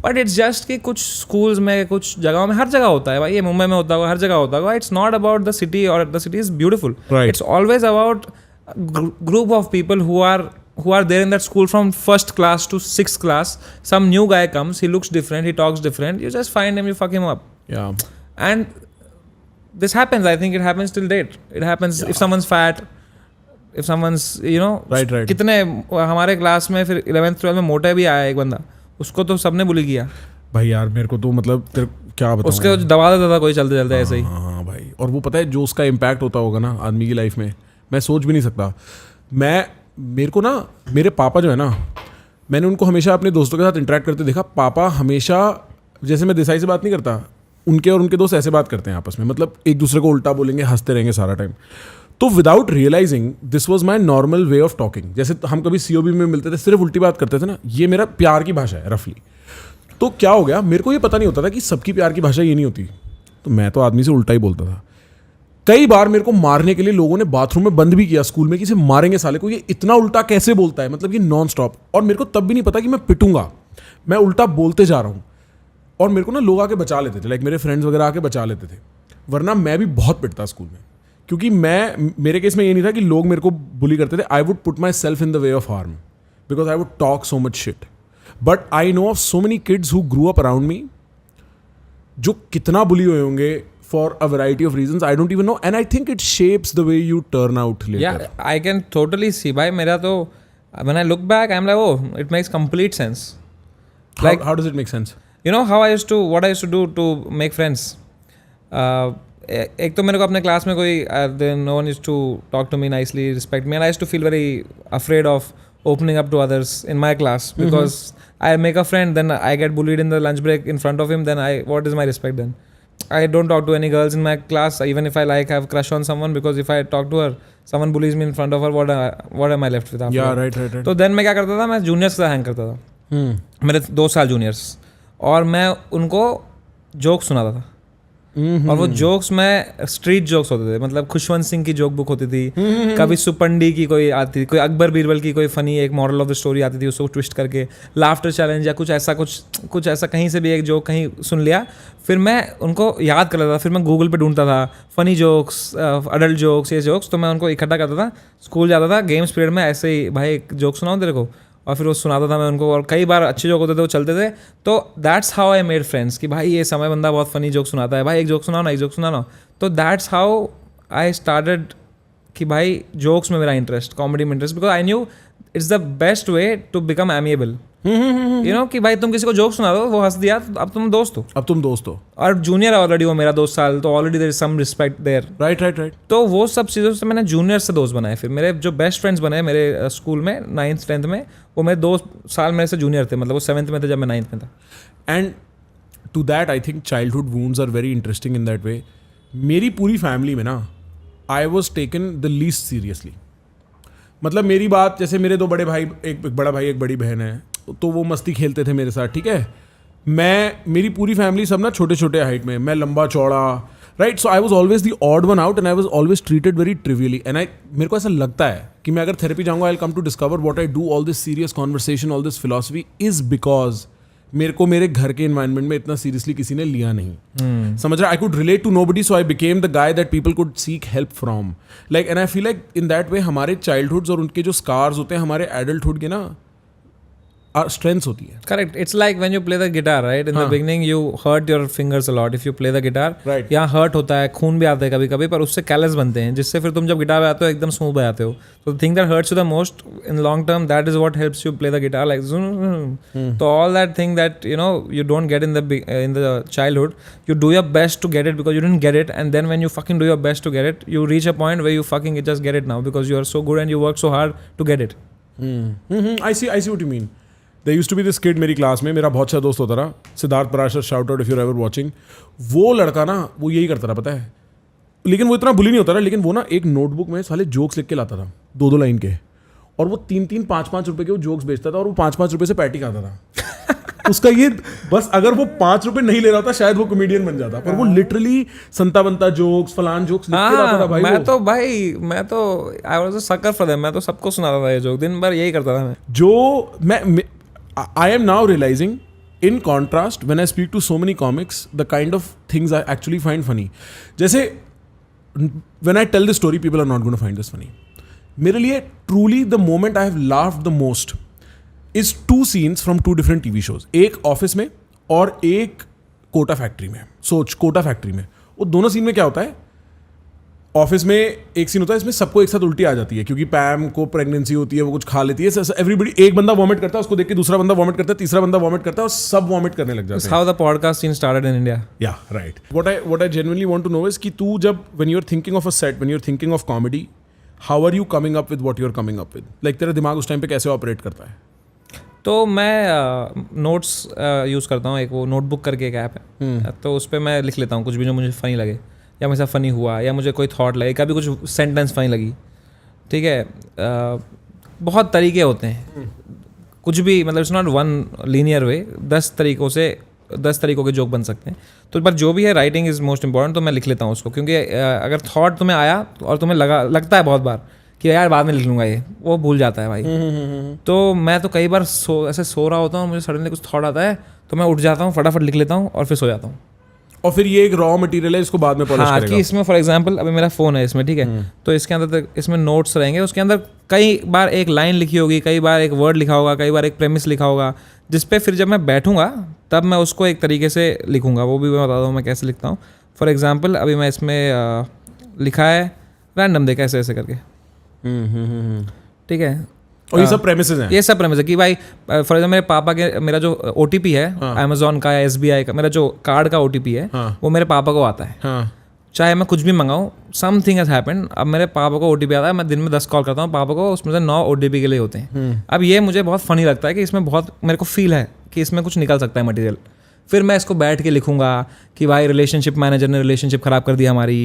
बट इट्स जस्ट कि कुछ स्कूल्स में, कुछ जगहों में, हर जगह होता है भाई, ये मुंबई में होता होगा, हर जगह होता होगा। It's not about the city, और the city is beautiful, it's always about group of people who are there in that school from 1st class to 6th class. Some new guy comes, he looks different, he talks different, you just find him, you fuck him up. Yeah. And this happens, I think it happens till date. It happens if someone's fat, if someone's you know Right. कितने हमारे class में फिर 11th 12th में मोटा भी आया एक बंदा, उसको तो सबने बुली किया, भाई यार मेरे को तो मतलब तेरे क्या बताऊं, उसके दबा देता था कोई चलते चलते ऐसे ही। हाँ भाई, और वो पता है जो उसका इम्पैक्ट होता होगा ना आदमी की लाइफ में, मैं सोच भी नहीं सकता। मेरे को ना मेरे पापा जो है ना, मैंने उनको हमेशा अपने दोस्तों के साथ इंटरेक्ट करते देखा। पापा हमेशा, जैसे मैं देसाई से बात नहीं करता, उनके और उनके दोस्त ऐसे बात करते हैं आपस में, मतलब एक दूसरे को उल्टा बोलेंगे, हंसते रहेंगे सारा टाइम। तो without realising this was my normal way of talking. जैसे हम कभी COB में मिलते थे, सिर्फ उल्टी बात करते थे ना, ये मेरा प्यार की भाषा है रफली। तो क्या हो गया, मेरे को ये पता नहीं होता था कि सबकी प्यार की भाषा ये नहीं होती, तो मैं तो आदमी से उल्टा ही बोलता था। कई बार मेरे को मारने के लिए लोगों ने बाथरूम में बंद भी किया स्कूल में कि इसे मारेंगे साले को, ये इतना उल्टा कैसे बोलता है, मतलब कि नॉन स्टॉप। और मेरे को तब भी नहीं पता कि मैं पिटूंगा, मैं उल्टा बोलते जा रहा हूँ। और मेरे को ना लोग आके बचा लेते थे, लाइक मेरे फ्रेंड्स वगैरह आके बचा लेते थे, वरना मैं भी बहुत पिटता स्कूल में। क्योंकि मेरे केस में ये नहीं था कि लोग मेरे को बुली करते थे, I would put my self in the way of harm because I would talk so much shit. But I know of so many kids who grew up around me जो कितना बुली हुए होंगे for a variety of reasons, I don't even know, and I think it shapes the way U turn out later. Yeah, I can totally see. भाई मेरा तो when I look back, I'm like, oh, it makes complete sense. Like, how does it make sense? you know how what I used to do to make friends. एक तो मेरे को अपने class में कोई no one used to talk to me nicely, respect me, and I used to feel very afraid of opening up to others in my class because I make a friend, then I get bullied in the lunch break in front of him, then what is my respect then? I don't talk to any girls in my class, even if I have crush on someone, because if I talk to her, someone bullies me in front of her, what am I left with after? Yeah, that? right. तो then मैं क्या करता था, मैं juniors के साथ hang करता था, मेरे 2 साल जूनियर्स, और मैं उनको जोक सुनाता था। और वो जोक्स में स्ट्रीट जोक्स होते थे, मतलब खुशवंत सिंह की जोक बुक होती थी, कभी सुपंडी की कोई आती थी, कोई अकबर बीरबल की कोई फनी एक मॉरल ऑफ द स्टोरी आती थी, उसको ट्विस्ट करके लाफ्टर चैलेंज या कुछ ऐसा कहीं से भी एक जोक कहीं सुन लिया, फिर मैं उनको याद कर लेता था, फिर मैं गूगल पे ढूंढता था फनी जोक्स, अडल्ट जोक्स, ये जोक्स, तो मैं उनको इकट्ठा करता था, स्कूल जाता था, गेम्स पीरियड में ऐसे ही भाई एक जोक सुनाओ तेरे को, और फिर वो सुनाता था मैं उनको, और कई बार अच्छे जोक होते थे वो चलते थे। तो that's how I made friends कि भाई ये समय बंदा बहुत फनी जोक सुनाता है, भाई एक जोक सुनाओ ना। तो दैट्स हाउ आई स्टार्टेड कि भाई जोक्स में मेरा इंटरेस्ट, कॉमेडी में interest, because I knew it's the best way to become amiable. You know कि भाई तुम किसी को जोक सुना दो, वो हंस दिया, तो अब तुम दोस्त हो, और जूनियर ऑलरेडी वो मेरा 2 साल, तो already there is some respect there. Right. तो वो सब चीज़ों से मैंने जूनियर से दोस्त बनाए। फिर मेरे जो बेस्ट फ्रेंड्स बने मेरे स्कूल में 9th 10th में, वो मेरे 2 साल मेरे से जूनियर थे, मतलब वो 7th में थे जब मैं 9th में था। And to that I think childhood wounds are very interesting in that way. मेरी पूरी फैमिली में ना I was taken the least seriously. मतलब मेरी बात, जैसे मेरे 2 बड़े भाई, एक बड़ा भाई एक बड़ी बहन है, तो वो मस्ती खेलते थे मेरे साथ, ठीक है। मेरी पूरी फैमिली सब ना छोटे छोटे हाइट में, मैं लंबा चौड़ा, right. So I was always the odd one out and I was always treated very trivially. And मेरे को ऐसा लगता है कि मैं अगर थेरेपी जाऊँगा, I come to discover what I do all this serious conversation, all this philosophy is because मेरे को मेरे घर के इन्वायरमेंट में इतना सीरियसली किसी ने लिया नहीं। समझ रहा, I could relate to nobody, so I became the guy that people could seek help from, like. And I feel like in that way हमारे चाइल्डहुड्स और उनके जो स्कार्स होते हैं हमारे एडल्टहुड के ना स्ट्रेंथ्स होती है। Correct, it's like when you play the guitar, right, in the beginning you hurt your fingers a lot if you play the guitar, right. यहाँ हर्ट होता है, खून भी आता है कभी कभी, पर उससे कैलस बनते हैं, जिससे फिर तुम जब गिटार बजाते हो एकदम स्मूथ बजाते हो। तो thing that hurts you the most in long term, that is what helps you play the guitar, like तो all that thing that you know you don't get in the childhood, you do your best to get it because you didn't get it, and then when you fucking do your best to get it, you reach a point where you fucking just get it now because you are so good and you work so hard to get it. I see what you mean. There used to be this kid मेरी class में, मेरा बहुत अच्छा दोस्त होता रहा, Siddharth Parashar, shout out if you are ever watching. वो लड़का ना, वो यही करता रहा, पता है, लेकिन वो इतना बुली नहीं होता रहा, लेकिन वो ना एक नोटबुक में साले जोक्स लिख के लाता था 2-2 लाइन के, और वो 3-3 5-5 रुपए के वो जोक्स बेचता था, और वो 5-5 रुपए से पैटी खाता था। उसका ये बस, अगर वो 5 रुपए नहीं ले रहा था शायद वो कॉमेडियन बन जाता, पर वो लिटरली संता बनता जोक्स, फलान जोक्स लिख के लाता था भाई। मैं तो I was a sucker for them, मैं तो सबको सुनाता था ये जोक, दिन भर यही करता था मैं। जो मैं I am now realizing, in contrast, when I speak to so many comics, the kind of things I actually find funny. जैसे when I tell this story, people are not going to find this funny. मेरे लिए truly the moment I have laughed the most is 2 scenes from 2 different TV shows. एक office में और एक Kota factory में। सोच, Kota factory में वो दोनों सीन में क्या होता है, ऑफिस में एक सीन होता है, इसमें सबको एक साथ उल्टी आ जाती है क्योंकि पैम को प्रेगनेंसी होती है, वो कुछ खा लेती है, एवरीबडी, एक बंदा वॉमिट करता है, उसको देख के दूसरा बंदा वॉमिट करता है, तीसरा बंदा वॉमिट करता है और सब वॉमिट करने लग जाते हैं. How the podcast scene started in India. Yeah, right. What I genuinely want to know is कि तू जब when you're thinking of a set, when you're thinking of comedy, how are you coming up with what you're coming up with? Like तेरा दिमाग उस time पे कैसे operate करता है? तो मैं नोट्स यूज़ करता हूँ. एक वो नोटबुक करके एक ऐप है, तो उस पर मैं लिख लेता हूँ कुछ भी जो मुझे फ़नी लगे, या मेरे साथ फ़नी हुआ, या मुझे कोई थॉट लगे, कभी कुछ सेंटेंस फ़नी लगी. ठीक है, बहुत तरीके होते हैं, कुछ भी, मतलब इट्स नॉट वन लीनियर वे. 10 तरीकों के जोक बन सकते हैं. तो पर जो भी है, राइटिंग इज़ मोस्ट इंपॉर्टेंट. तो मैं लिख लेता हूँ उसको, क्योंकि अगर थॉट तुम्हें आया और तुम्हें लगता है बहुत बार कि यार बाद में लिख लूँगा, ये वो भूल जाता है भाई. तो मैं तो कई बार ऐसे सो रहा होता हूँ, मुझे सडनली कुछ थॉट आता है, तो मैं उठ जाता हूँ, फटाफट लिख लेता हूँ और फिर सो जाता हूँ. और फिर ये एक रॉ मटेरियल है, इसको बाद में पॉलिश करेगा. कि इसमें फॉर एग्जांपल अभी मेरा फ़ोन है इसमें, ठीक है, तो इसके अंदर इसमें नोट्स रहेंगे, उसके अंदर कई बार एक लाइन लिखी होगी, कई बार एक वर्ड लिखा होगा, कई बार एक प्रेमिस लिखा होगा, जिस पे फिर जब मैं बैठूंगा तब मैं उसको एक तरीके से लिखूंगा. वो भी मैं बताता हूँ मैं कैसे लिखता हूँ. फॉर एग्जांपल अभी मैं इसमें लिखा है रैंडम देखा ऐसे ऐसे करके. ठीक है, और ये सब प्रेमिसेस हैं. ये सब प्रेमिस है कि भाई फॉर एग्जाम्पल मेरे पापा के, मेरा जो OTP है अमेजोन का या SBI का, मेरा जो कार्ड का OTP है, वो मेरे पापा को आता है. चाहे मैं कुछ भी मंगाऊँ, समथिंग हैज हैपेंड, अब मेरे पापा को OTP आता है, मैं दिन में 10 कॉल करता हूँ पापा को, उसमें से 9 OTP के लिए होते हैं. अब ये मुझे बहुत फनी लगता है कि इसमें बहुत मेरे को फील है कि इसमें कुछ निकल सकता है मटेरियल. फिर मैं इसको बैठ के लिखूंगा कि भाई रिलेशनशिप मैनेजर ने रिलेशनशिप ख़राब कर दी हमारी,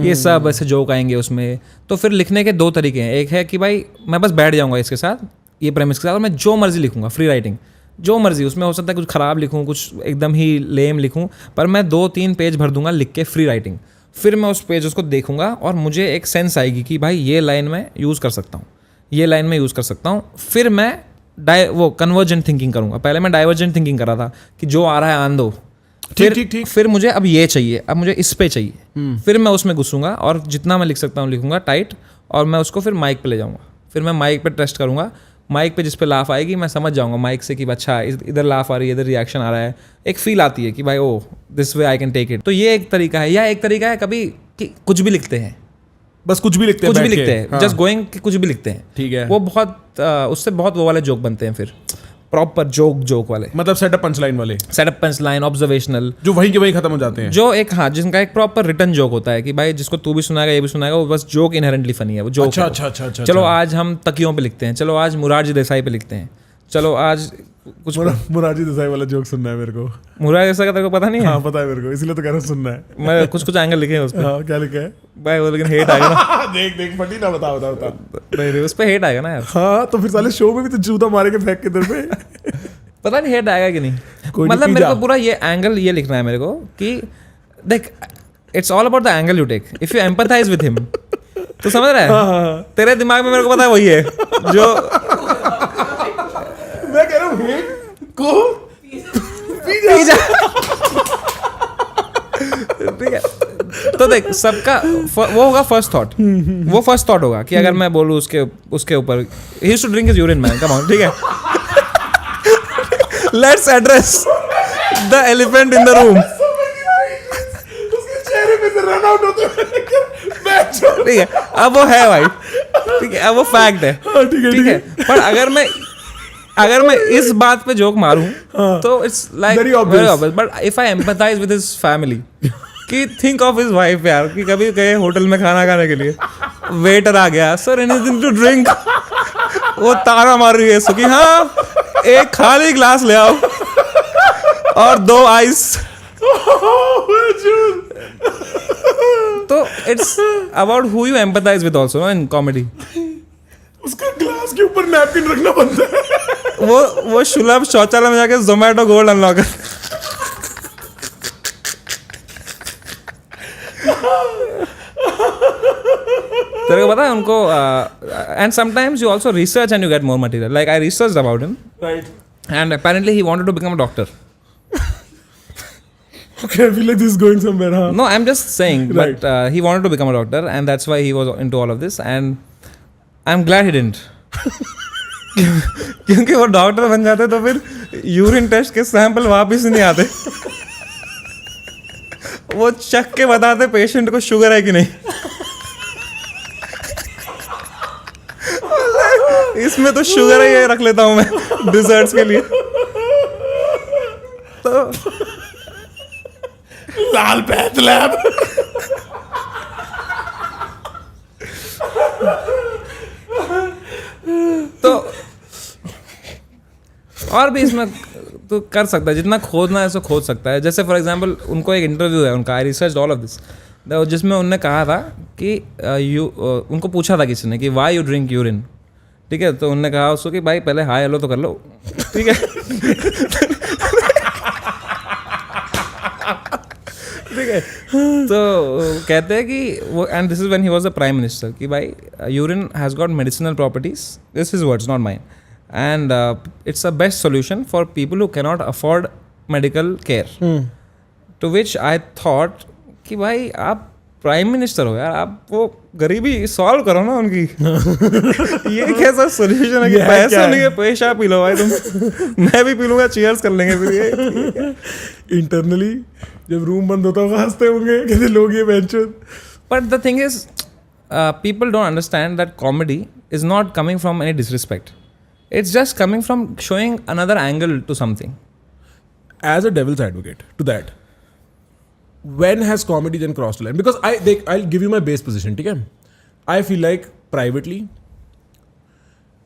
ये सब ऐसे जोक आएंगे उसमें. तो फिर लिखने के 2 तरीके हैं. एक है कि भाई मैं बस बैठ जाऊँगा इसके साथ, ये प्रेमिस के साथ, और मैं जो मर्जी लिखूंगा, फ्री राइटिंग, जो मर्जी. उसमें हो सकता है कुछ ख़राब लिखूँ, कुछ एकदम ही लेम लिखूँ, पर मैं 2-3 पेज भर दूंगा लिख के, फ्री राइटिंग. फिर मैं उस पेज उसको देखूंगा और मुझे एक सेंस आएगी कि भाई ये लाइन में यूज़ कर सकता हूँ, ये लाइन में यूज़ कर सकता हूँ. फिर मैं वो कन्वर्जेंट थिंकिंग करूँगा. पहले मैं डाइवर्जेंट थिंकिंग कर रहा था कि जो आ रहा है आन दो, फिर मुझे अब ये चाहिए, अब मुझे इस पे चाहिए. फिर मैं उसमें घुसूंगा और जितना मैं लिख सकता हूँ लिखूंगा टाइट, और मैं उसको फिर माइक पे ले जाऊँगा. फिर मैं माइक पे टेस्ट करूँगा, माइक पे जिस पे लाफ आएगी मैं समझ जाऊँगा माइक से कि अच्छा इधर लाफ आ रही है, इधर रिएक्शन आ रहा है, एक फील आती है कि भाई oh this way I can take it. तो ये एक तरीका है. या एक तरीका है कभी कि कुछ भी लिखते हैं, बस कुछ भी लिखते हैं, कुछ भी लिखते हैं, जस्ट गोइंग कि कुछ भी लिखते हैं. ठीक है, वो बहुत उससे बहुत वो वाले जोक बनते हैं, फिर प्रॉपर जोक वाले, मतलब सेटअप पंच लाइन वाले, सेटअप पंच लाइन, ऑब्जर्वेशनल, जो वहीं के वहीं खत्म हो जाते हैं. जो एक जिनका एक प्रॉपर रिटर्न जोक होता है कि भाई जिसको तू भी सुनाएगा ये भी सुनाएगा, वो बस जोक इनहेरेंटली फनी है, वो जोक. अच्छा. चलो आज हम तकियों पे लिखते हैं, चलो आज मुरारजी देसाई पे लिखते हैं, चलो आज कुछ मुरारजी देसाई वाला जोक सुनना है मेरे को. मुरारजी देसाई का तेरे को पता नहीं है? हाँ पता है मेरे को, इसलिए तो कह रहा हूँ सुनना है. मैं कुछ एंगल लिखे हैं उस पर. हाँ क्या लिखा है भाई? वो लेकिन हेट आएगा ना. देख फटी ना, बता. नहीं उस पर हेट आएगा ना यार. हाँ तो फिर साले शो में भी तो जूता मारे के फेंक के इधर पे. पता नहीं हेट आएगा कि नहीं. मतलब मेरे को पूरा ये एंगल ये लिखना है मेरे को कि देख, it's all about the angle you take. If you empathise with him, तो समझ रहा है, तेरे दिमाग में मेरे को पता है वही है जो मैं कह रहा हूँ हेट को पी जा. ठीक है, तो देख सबका वो होगा फर्स्ट थॉट. वो फर्स्ट थॉट होगा कि अगर मैं बोलूँ उसके ऊपर he used to drink his urine man, come on. ठीक है, let's address the elephant in the room. उसके चेहरे पे से रन आउट होते हैं. ठीक है, अब वो है भाई. ठीक है, अब वो फैक्ट है. ठीक है, पर अगर मैं इस बात पे जोक मारूं तो it's like very obvious. But if I empathise with his family, कि थिंक ऑफ हिज वाइफ यार, कि कभी गए होटल में खाना खाने के लिए, वेटर आ गया, सर एनीथिंग टू ड्रिंक, वो तारा मार रही है इसको कि हाँ एक खाली ग्लास ले आओ और 2 आइस. तो it's about who you empathise with also in comedy. उसका ग्लास के ऊपर नैपकिन रखना बनता है. वो सुलभ शौचालय में जाके जोमेटो गोल्ड अनलॉक. तेरे को पता है उनको, and sometimes you also research and you get more material. Like I researched about him, right, and apparently he wanted to become a doctor. Okay, I feel like this is going somewhere, huh? No, I'm just saying, Right. but he wanted to become a doctor, and that's why he was into all of this, and I'm glad he didn't. क्योंकि वो doctor बन जाते तो फिर urine test के sample वापस नहीं आते. वो चख के बताते पेशेंट को शुगर है कि नहीं. इसमें तो शुगर है, ये रख लेता हूँ मैं डिजर्ट्स के लिए। तो लाल पैथ लैब। तो और भी इसमें तो कर सकता है, जितना खोदना है सो खोद सकता है। जैसे फॉर एग्जांपल उनको एक इंटरव्यू है उनका, I research all of this, जिसमें उन्होंने कहा था कि उनको पूछा था किसी ने कि वाई यू ड्रिंक यूरिन, ठीक है, तो उन्होंने कहा उसको कि भाई पहले हाय हेलो तो कर लो, ठीक है। ठीक है, तो कहते हैं कि वो, and this is when he was the prime minister, कि भाई urine has got medicinal properties, this is words not mine, and it's the best solution for people who cannot afford medical care. To which I thought कि भाई आप prime minister हो यार, आप वो गरीबी सॉल्व करो ना उनकी। ये कैसा सोल्यूशन है कि पैसा नहीं है, पैसा पी लो भाई तुम। मैं भी पी लूंगा, चीयर्स कर लेंगे फिर ये। इंटरनली जब रूम बंद होता होगा हंसते होंगे कहते लोग ये bencher. But the thing is, people don't understand that comedy is not coming from any disrespect. It's just coming from showing another angle to something. As a devil's advocate to that, when has comedy then crossed the line? Because I'll give you my base position, ठीक है? I feel like privately,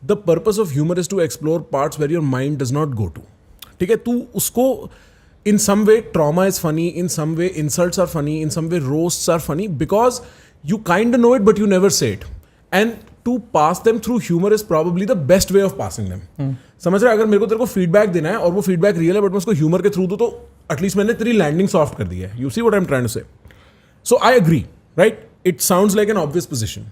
the purpose of humor is to explore parts where your mind does not go to. ठीक है, तू उसको in some way trauma is funny, in some way insults are funny, in some way roasts are funny because you kind of know it but you never say it. And to pass them through humor is probably the best way of passing them. समझ रहे, अगर मेरे को तेरे को feedback देना है और वो फीडबैक रियल है बट मैं उसको ह्यूमर के थ्रू दूँ तो एटलीस्ट मैंने तेरी लैंडिंग सॉफ्ट कर दी है। You see what I am trying to say. So I agree, right, it sounds like an obvious position,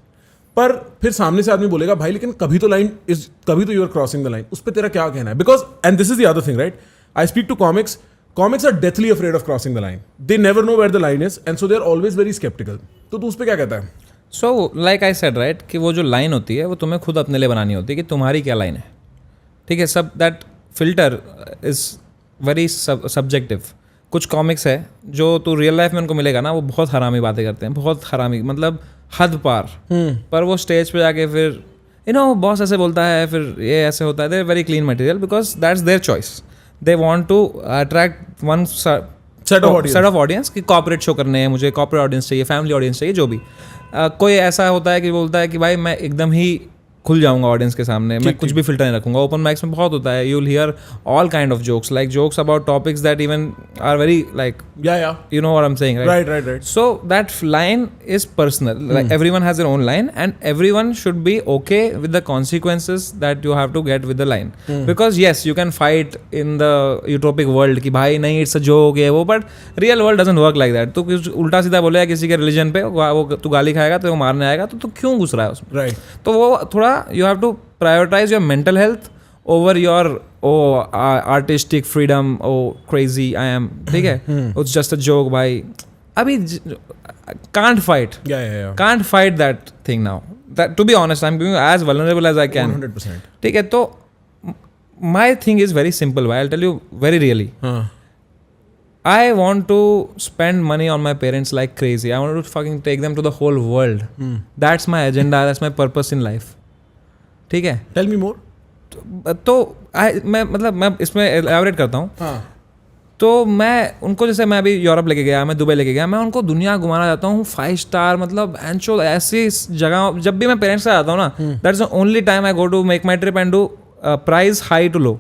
पर फिर सामने से आदमी बोलेगा भाई लेकिन कभी तो लाइन इज, कभी तो you are crossing the line, उस पर तेरा क्या कहना है? Because and this is the other thing, right, I speak to comics are deathly afraid of crossing the line, they never know where the line is and so they are always very sceptical. तो तू उस पर क्या कहता है? So like I said, right, कि वो जो लाइन होती है वो तुम्हें खुद अपने लिए बनानी होती है कि तुम्हारी क्या लाइन है, ठीक है। सब that filter is very subjective. कुछ कॉमिक्स है जो तू रियल लाइफ में उनको मिलेगा ना, वो बहुत हरामी बातें करते हैं, बहुत हरामी, मतलब हद पार। पर वो स्टेज पे जाके फिर बॉस ऐसे बोलता है, फिर ये ऐसे होता है, they are very clean material because that's their choice. They want to attract one set of audience कि कॉर्पोरेट शो करने हैं, मुझे कॉर्पोरेट ऑडियंस चाहिए, फैमिली ऑडियंस चाहिए, जो भी। कोई ऐसा होता है कि बोलता है कि भाई मैं एकदम ही खुल जाऊंगा ऑडियंस के सामने, मैं कुछ भी फिल्टर नहीं रखूंगा। ओपन माइक्स में बहुत होता है, you will hear all kind of jokes, like jokes about topics that even are very like, you know what I'm saying, right? Right. So that line is personal. Like everyone has their own line, and everyone should be okay with the consequences that you have to get with the line. Because yes, you can fight in the utopic world कि भाई नहीं it's a joke ये वो, but real world doesn't work like that. तो कुछ उल्टा सीधा बोलेगा किसी के रिलीजन पे, वो तू गाली खाएगा तो वो मारने आएगा, तो तू क्यों घुस रहा है उसमें? Right. तो वो थोड़ा you have to prioritize your mental health over your artistic freedom, crazy I am, ठीक है, it's just a joke भाई। अभी can't fight that thing now. That, to be honest, I'm being as vulnerable as I can. 100%. ठीक है, तो my thing is very simple, I'll tell you very really. I want to spend money on my parents like crazy. I want to fucking take them to the whole world. That's my agenda, that's my purpose in life. ठीक है, Tell me more. तो मैं इसमें elaborate करता हूँ। तो मैं उनको, जैसे मैं अभी यूरोप लेके गया, मैं दुबई लेके गया, मैं उनको दुनिया घुमाना चाहता हूँ, 5 स्टार, मतलब एंशो ऐसी जगह। जब भी मैं पेरेंट्स से आता हूँ ना, that is the only time I go to make my trip and do price high to low.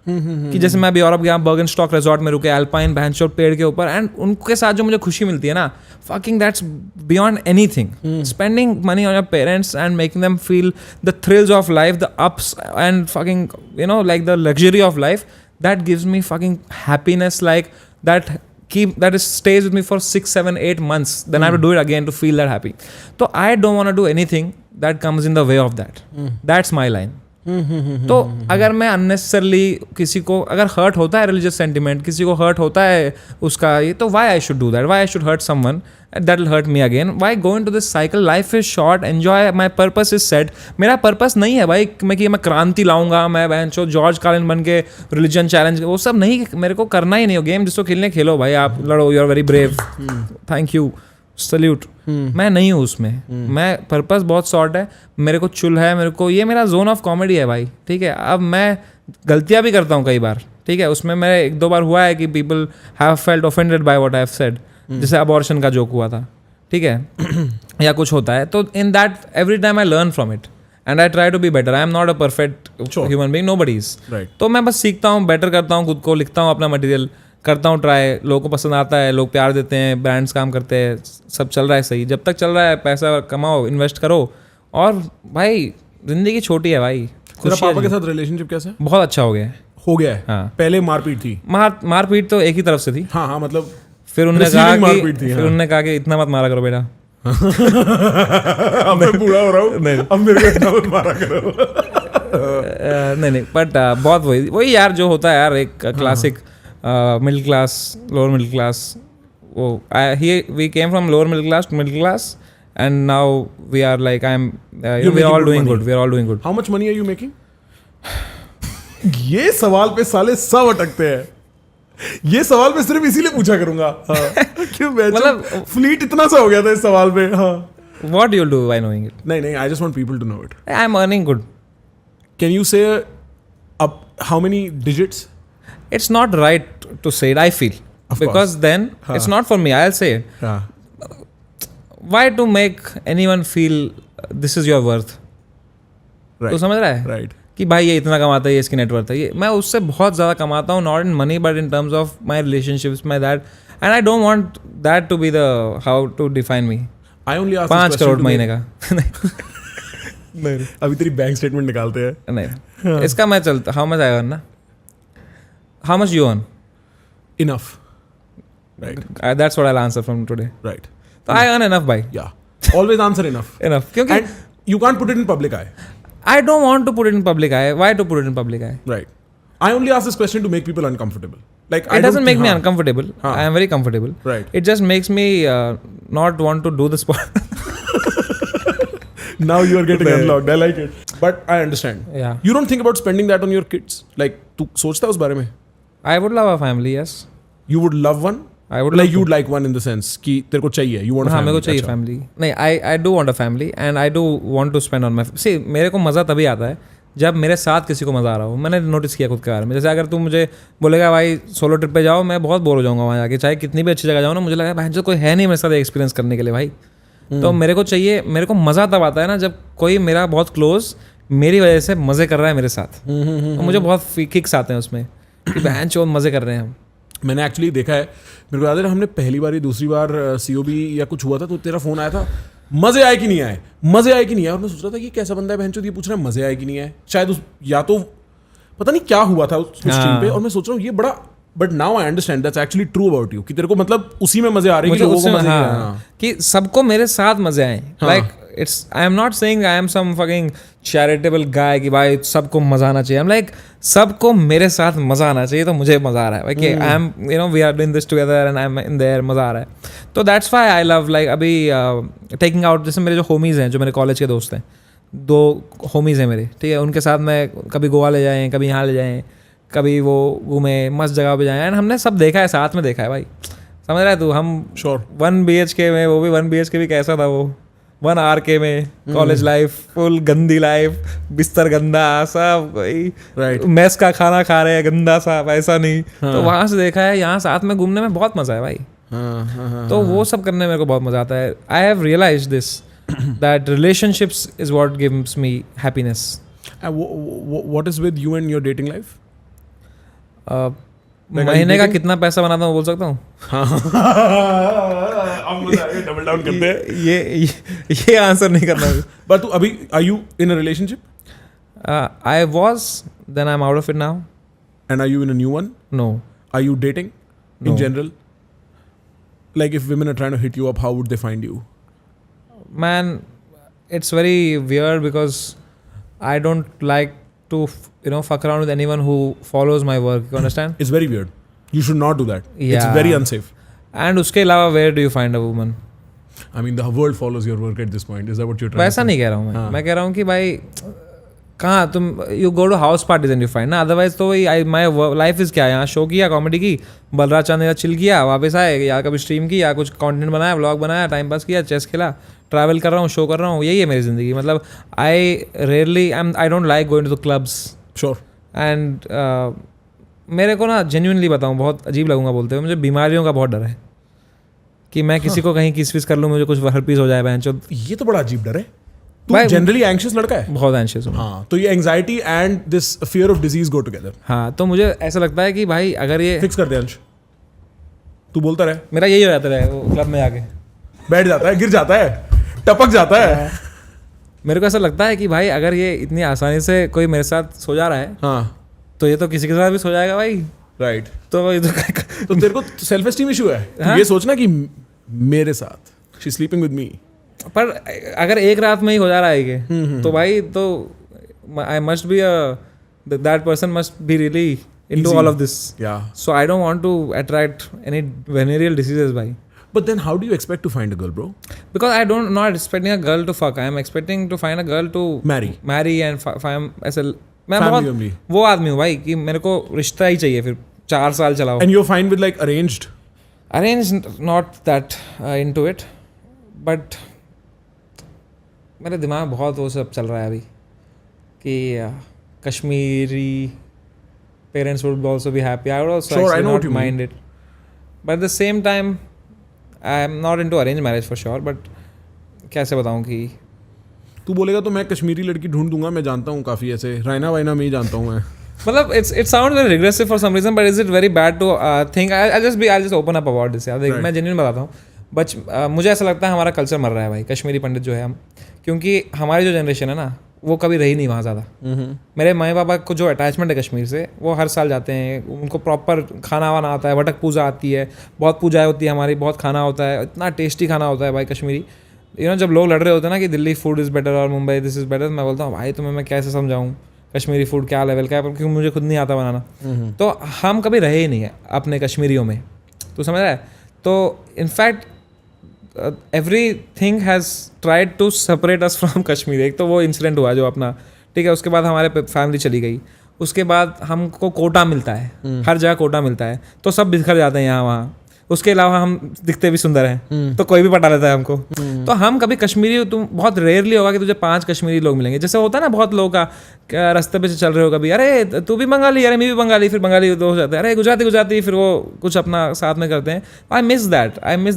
कि जैसे मैं अभी यूरोप गया, बर्गन स्टॉक रिजॉर्ट में रुके, अल्पाइन भैंसोर पेड़ के ऊपर, एंड उनके साथ जो मुझे खुशी मिलती है ना, fucking that's beyond anything. Spending money on your parents and making them feel the thrills of life, the ups and fucking, like the luxury of life, that gives me fucking happiness, like that stays with me for 6, 7, 8 months. Then I have to do it again to feel that happy. So I don't want to do anything that comes in the way of that. That's my line. तो अगर मैं unnecessarily किसी को, अगर hurt होता है religious sentiment, किसी को हर्ट होता है उसका ये, तो why I should do that? Why I should hurt someone that will hurt me again? Why go into this cycle? Life is short, enjoy, my purpose is set. मेरा purpose नहीं है भाई मैं क्रांति लाऊंगा, मैं बहनचोद जॉर्ज कार्लिन बन के रिलीजन चैलेंज, वो सब नहीं, मेरे को करना ही नहीं हो। गेम जिसको खेलने खेलो भाई, आप लड़ो, you are very brave, thank you, salute. मैं नहीं हूँ उसमें, मैं पर्पस बहुत शॉर्ट है, मेरे को चुल है, मेरे को ये मेरा जोन ऑफ कॉमेडी है भाई, ठीक है। अब मैं गलतियाँ भी करता हूँ कई बार, ठीक है, उसमें मेरे 1-2 बार हुआ है कि people have felt offended by what I have said, जैसे अबॉर्शन का जोक हुआ था, ठीक है या कुछ होता है, तो in that every time I learn from it and I try to be better. I am not a perfect human being, nobody is, तो मैं बस सीखता हूँ, बेटर करता हूँ खुद को, लिखता हूँ अपना मटेरियल, करता हूँ ट्राई, लोगों को पसंद आता है, लोग प्यार देते हैं, ब्रांड्स काम करते हैं, सब चल रहा है सही। जब तक चल रहा है पैसा कमाओ, इन्वेस्ट करो, और भाई जिंदगी छोटी है भाई। तेरा पापा के साथ रिलेशनशिप कैसा है? बहुत अच्छा हो गया है। हो गया है? हाँ। पहले मारपीट थी? मारपीट तो एक ही तरफ से थी। हाँ हाँ, मतलब फिर उन्होंने कहा कि इतना मत मारा करो बेटा। अब मैं बूढ़ा हो रहा हूँ, नहीं अब मेरे को इतना मत मारा करो। नहीं बट बहुत वही यार जो होता है यार, एक classic middle class, lower middle class, वो we came from lower middle class to middle class and now we are like I am we are all doing good. How much money are you making? ये सवाल पे साले सब अटकते हैं। ये सवाल मैं सिर्फ इसीलिए पूछा करूंगा। क्यों मतलब फ्लीट इतना सा हो गया था इस सवाल पे। हाँ, what you do by knowing it? नहीं I just want people to know it. I am earning good. Can you say अब how many digits? It's not right to say it, I feel. Because then it's not for me, I'll say it. Why to make anyone feel this is your worth? तो समझ रहा है? Right. कि भाई ये इतना कमाता है, ये इसकी नेटवर्थ है, ये मैं उससे बहुत ज़्यादा कमाता हूँ, not in money but in terms of my relationships, my that, and I don't want that to be the how to define me. I only ask 5 crore महीने का। नहीं अभी तेरी बैंक स्टेटमेंट निकालते हैं। नहीं इसका मैं चलता, how much I earn ना? How much you earn? Enough. Right. That's what I'll answer from today. Right. So I earn enough, bhai. Yeah. Always answer enough. Enough. Kyunki And you can't put it in public eye. I don't want to put it in public eye. Why to put it in public eye? Right. I only ask this question to make people uncomfortable. Like it doesn't make me uncomfortable. I am very comfortable. Right. It just makes me not want to do this part. Now you are getting unlocked. I like it. But I understand. Yeah. You don't think about spending that on your kids? Like तू सोचता है उस बारे में? I would love a family, yes. You would love one? I would like you'd like one in the sense कि तेरे को चाहिए, you want a family? हाँ मेरे को चाहिए family. नहीं, I do want a family and I do want to spend on my. See, मेरे को मज़ा तभी आता है जब मेरे साथ किसी को मज़ा आ रहा हो। मैंने नोटिस किया खुद के बारे में, जैसे अगर तू मुझे बोलेगा भाई सोलो ट्रिप पे जाओ, मैं बहुत बोर हो जाऊँगा वहाँ जाके, चाहे कितनी भी अच्छी जगह जाऊँ ना, मुझे लगा भाई जो कोई है नहीं मेरे साथ एक्सपीरियंस करने के लिए भाई। तो मेरे को चाहिए, मेरे को मज़ा तब आता है ना जब कोई मेरा बहुत क्लोज मेरी वजह से मज़े कर रहा है मेरे साथ। तो मुझे बहुत किक्स आते हैं उसमें कि बहन चोद मज़े कर रहे हैं हम। मैंने एक्चुअली देखा है, मेरे को याद है हमने पहली बार दूसरी बार COB या कुछ हुआ था तो तेरा फोन आया था, मजे आए कि नहीं आए, मजे आए कि नहीं आए, और मैं सोच रहा था कि कैसा बंदा है बहनचोद ये पूछ रहा है मजे आए कि नहीं आए। शायद या तो पता नहीं क्या हुआ था उस स्ट्रीम पे, और मैं सोच रहा हूँ ये बड़ा, but now I understand that's actually true about you कि तेरे को मतलब उसी में मजे आ रहे हैं कि लोगों को मजे आ रहे हैं, कि सबको मेरे साथ मजे आए। Like it's I am not saying I am some fucking charitable guy कि भाई सबको मजा आना चाहिए। आई एम लाइक सबको मेरे साथ मजा आना चाहिए, तो मुझे मजा आ रहा है भाई कि I am you know we are doing this together and I am in there, मजा आ रहा है। तो that's why I love like अभी टेकिंग आउट, जैसे मेरे जो होमीज हैं, जो मेरे कॉलेज के दोस्त हैं, 2 होमीज हैं मेरे, ठीक है, उनके साथ मैं कभी गोवा ले जाएँ, कभी यहाँ ले जाएँ, कभी वो घूमे मस्त जगह पे जाएँ, एंड हमने सब देखा है, साथ में देखा है भाई, समझ रहा है तू। हम 1 BHK में, वो भी 1 BHK भी कैसा था वो 1 RK में, कॉलेज लाइफ फुल गंदी लाइफ, बिस्तर गंदा सब, कोई मेस का खाना खा रहे हैं गंदा सा, ऐसा नहीं। तो वहाँ से देखा है, यहाँ साथ में घूमने में बहुत मजा है भाई। तो वो सब करने में मेरे को बहुत मजा आता है। I have realised this that relationships is what gives me happiness. What is with you and your dating life? महीने का कितना पैसा बनाता हूँ बोल सकता हूँ? डबल डाउन करते हैं। ये आंसर नहीं करना। बट तू अभी are you in a relationship? I was, then I'm out of it now. And are you in a new one? No. Are you dating in general? Like if women are trying to hit you up, how would they find you? Man, it's very weird because I don't like to fuck around with anyone who follows my work. You understand? It's very weird. You should not do that. Yeah. It's very unsafe. And उसके अलावा where do you find a woman? I mean, the world follows your work at this point. Is that what you're trying to say? वैसा नहीं कह रहा हूँ मैं कह रहा हूँ कि भाई कहाँ तुम you go to house parties and you find ना, अदरवाइज तो वही माई लाइफ इज़ क्या, यहाँ शो किया, कॉमेडी की, बलराज चांद चिल किया, वापस आए, या कभी स्ट्रीम की, या कुछ कंटेंट बनाया, व्लॉग बनाया, टाइम पास किया, चेस खेला, ट्रैवल कर रहा हूँ, शो कर रहा हूँ, यही है मेरी ज़िंदगी. मतलब I don't like going to the clubs. Sure. And मेरे को ना जेन्युइनली बताऊँ, बहुत अजीब लगूंगा बोलते हुए, मुझे बीमारियों का बहुत डर है कि मैं किसी को कहीं किस विस कर लूँ, मुझे कुछ हर्पीस हो जाए बहन. ये तो बड़ा अजीब डर है. तू भाई- जनरली एंग्शियस लड़का है. बहुत एंशियस हूँ. हाँ, तो ये anxiety and this fear of disease go together. हाँ, तो मुझे ऐसा लगता है कि भाई अगर ये फिक्स कर दे अंश, तू बोलता रहे, मेरा यही हो जाता है वो क्लब में आके बैठ जाता है, गिर जाता है, टपक जाता है. मेरे को ऐसा लगता है कि भाई अगर ये इतनी आसानी से कोई मेरे साथ सो जा रहा है हाँ, तो ये तो किसी के साथ भी सो जाएगा भाई. राइट. तो ये तो तो तेरे को सेल्फ एस्टीम इशू है. तू हाँ? ये सोचना कि मेरे साथ शी स्लीपिंग विद मी. पर अगर एक रात में ही हो जा रहा है ये तो भाई तो I must be that person must be really into Easy. All of this. Yeah. So I don't want to attract any venereal diseases भाई. But then how do you expect to find a girl, bro? Because I don't not expecting a girl to fuck. I am expecting to find a girl to Marry and ऐसे मैं Family बहुत only. वो आदमी हूँ भाई कि मेरे को रिश्ता ही चाहिए, फिर 4 साल चलाओ. And you're fine with like arranged? Arranged not that into it, but मेरे दिमाग में बहुत वो सब चल रहा है अभी कि Kashmiri parents would also be happy. I would also Sure, I actually know what not you mean. mind it. But at the same time, I am not into arranged marriage for sure. But कैसे बताऊँ कि तू बोलेगा तो मैं कश्मीरी लड़की ढूंढ दूंगा. मैं जानता हूँ काफी ऐसे रायना वायना में ही जानता हूँ मैं. मतलब it sounds very regressive for some reason, but is it very bad to think? I'll just open up about this. यार देख, मैं genuine बताता हूँ. मुझे ऐसा लगता है हमारा कल्चर मर रहा है भाई, कश्मीरी पंडित जो है हम, क्योंकि हमारी जो जनरेशन है ना वो कभी रही नहीं वहाँ ज़्यादा. मेरे माँ बाबा को जो अटैचमेंट है कश्मीर से, वो हर साल जाते हैं, उनको प्रॉपर खाना वाना आता है, वटक पूजा आती है, बहुत पूजाएं होती है हमारी, बहुत खाना होता है, इतना टेस्टी खाना होता है भाई कश्मीरी. जब लोग लड़ रहे होते हैं ना कि दिल्ली फूड इज़ बेटर और मुंबई दिस इज़ बेटर, मैं बोलता हूँ भाई तुम्हें मैं कैसे समझाऊँ कश्मीरी फूड क्या लेवल का है, क्योंकि मुझे खुद नहीं आता बनाना. तो हम कभी रहे ही नहीं है अपने कश्मीरियों में, तो समझ रहा है. तो in fact everything has tried to separate us from Kashmir. एक तो वो इंसिडेंट हुआ जो अपना, ठीक है, उसके बाद हमारे फैमिली चली गई, उसके बाद हमको कोटा मिलता है, हर जगह कोटा मिलता है, तो सब बिखर जाते हैं यहाँ वहाँ. उसके अलावा हम दिखते भी सुंदर हैं तो कोई भी पटा लेता है हमको. तो हम कभी कश्मीरी, तुम बहुत रेयरली होगा कि तुझे 5 कश्मीरी लोग मिलेंगे. जैसे होता है ना बहुत लोगों का रास्ते पे चल रहे हो कभी, अरे तू भी बंगाली, अरे मैं भी बंगाली, फिर बंगाली दो हो जाते हैं, अरे गुजराती, फिर वो कुछ अपना साथ में करते हैं. I miss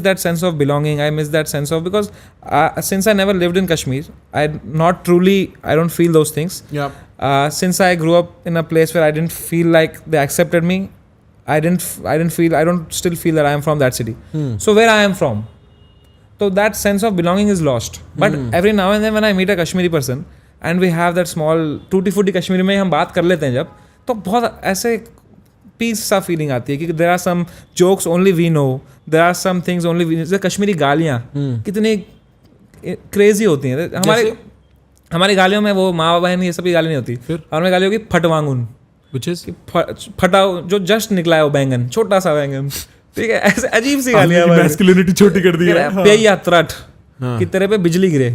that sense of belonging. I miss that sense of, because since I never lived in Kashmir, I don't feel those things. Since I grew up in a place where I didn't feel like they accepted me, I don't still feel that I am from that city. So where I am from, so that sense of belonging is lost. But every now and then when I meet a Kashmiri person and we have that small टूटी फूटी कश्मीरी में हम बात कर लेते हैं जब, तो बहुत ऐसे पीस सा फीलिंग आती है कि there are some jokes only we know, there are some things only we know. जैसे कश्मीरी गालियाँ कितनी क्रेजी होती हैं. हमारी गालियों में वो माँ बहन ये सब की गाली नहीं होती, हमारी गाली होगी फटवांगुन, Which is फटा जो जस्ट निकला है वो बैंगन, छोटा सा बैंगन, ठीक है, ऐसे अजीब सी गालियाँ. मैस्कुलिनिटी छोटी कर दी है. पेया त्रट कि तेरे पे बिजली गिरे.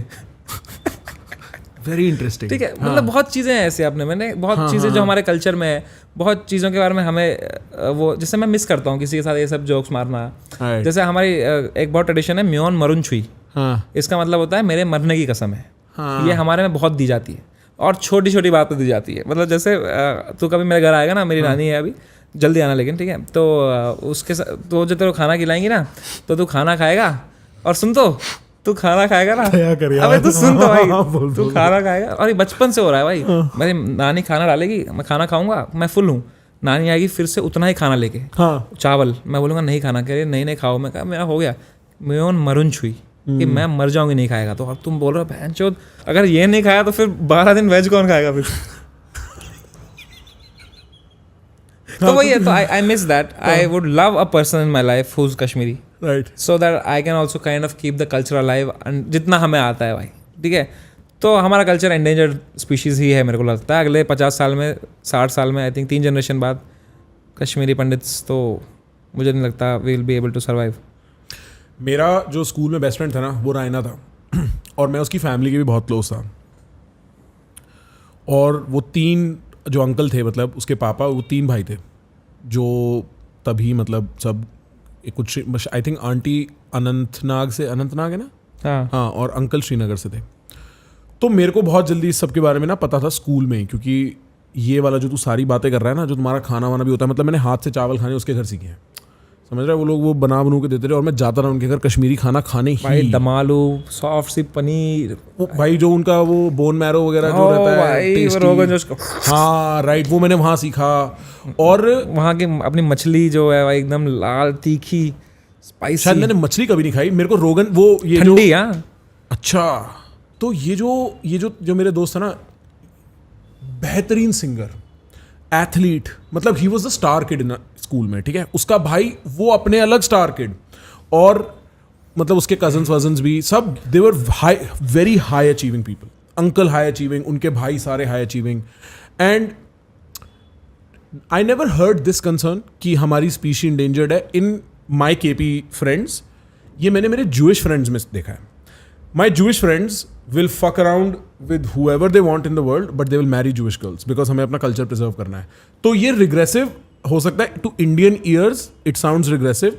Very interesting. ठीक है, मतलब बहुत चीज़ें हैं ऐसे आपने, मैंने बहुत चीज़ें जो हमारे कल्चर में है, बहुत चीज़ों के बारे में हमें वो, जैसे मैं मिस करता हूँ किसी के साथ ये सब जोक्स मारना. जैसे हमारी एक बहुत ट्रेडिशन है म्योन मरुन छुई. इसका मतलब होता है मेरे मरने की कसम है. ये हमारे में बहुत दी जाती है और छोटी छोटी बात पर दी जाती है. मतलब जैसे तू कभी मेरे घर आएगा ना, मेरी नानी है अभी, जल्दी आना लेकिन, ठीक है, तो उसके साथ तो जो तेरे को खाना खिलाएंगी ना, तो तू खाना खाएगा और सुन, तो तू खाना खाएगा ना, अबे तू सुन तो भाई, तू खाना खाएगा. और ये बचपन से हो रहा है भाई. मेरी नानी खाना डालेगी, मैं खाना खाऊंगा, मैं फुल हूँ, नानी आएगी फिर से उतना ही खाना लेके, चावल, मैं बोलूँगा नहीं खाना, कह रही नहीं खाओ. मैं कहा मेरा हो गया म्योन मरुन छुई कि मैं मर जाऊंगी नहीं खाएगा. तो अब तुम बोल रहे हो बहन चोद, अगर ये नहीं खाया तो फिर 12 दिन वेज कौन खाएगा फिर. तो वही है. तो I miss that. I would love a person in my life who is Kashmiri, right, so that I can also kind of keep the culture alive जितना हमें आता है भाई. ठीक है, तो हमारा कल्चर एंडेंजर्ड स्पीशीज़ ही है मेरे को लगता है. अगले 50 साल में, 60 साल में, आई थिंक 3 जनरेशन बाद कश्मीरी पंडित्स तो मुझे नहीं लगता we will be able to survive. मेरा जो स्कूल में बेस्ट फ्रेंड था ना, वो रायना था और मैं उसकी फैमिली के भी बहुत क्लोज था. और वो 3 जो अंकल थे, मतलब उसके पापा, वो 3 भाई थे जो तभी मतलब सब कुछ, आई थिंक आंटी अनंतनाग है ना, हाँ, और अंकल श्रीनगर से थे। तो मेरे को बहुत जल्दी इस सब के बारे में ना पता था स्कूल में ही, क्योंकि ये वाला जो तू सारी बातें कर रहा है ना, जो तुम्हारा खाना वाना भी होता है, मतलब मैंने हाथ से चावल खाने उसके घर सीखे हैं, समझ रहा है। वो लोग वो बना के देते थे और मैं जाता रहा उनके घर कश्मीरी खाना खाने भाई, ही। दम आलू, सॉफ्ट सी पनीर, वो भाई जो उनका वो बोन मैरो वगैरह जो रहता है भाई, tasty, रोगन जोश को, हाँ राइट, वो मैंने वहाँ सीखा। और वहाँ की अपनी मछली जो है भाई एकदम लाल तीखी स्पाइसी, शायद मैंने मछली कभी नहीं खाई, मेरे को रोगन वो ये जो, ठंडी, हाँ। अच्छा, तो ये जो मेरे दोस्त है ना, बेहतरीन सिंगर, एथलीट, मतलब he was the star kid in school में, ठीक है। उसका भाई वो अपने अलग स्टार किड, और मतलब उसके कजन्स वजन्स भी सब, they were very high achieving people, uncle high achieving, उनके भाई सारे high achieving. And I never heard this concern कि हमारी स्पीशी इंडेंजर्ड है इन माई केपी फ्रेंड्स। ये मैंने मेरे जूइश फ्रेंड्स में देखा है। My Jewish friends will fuck around with whoever they want in the world, but they will marry Jewish girls because हमें अपना culture preserve करना है। तो ये regressive हो सकता है, to Indian ears it sounds regressive,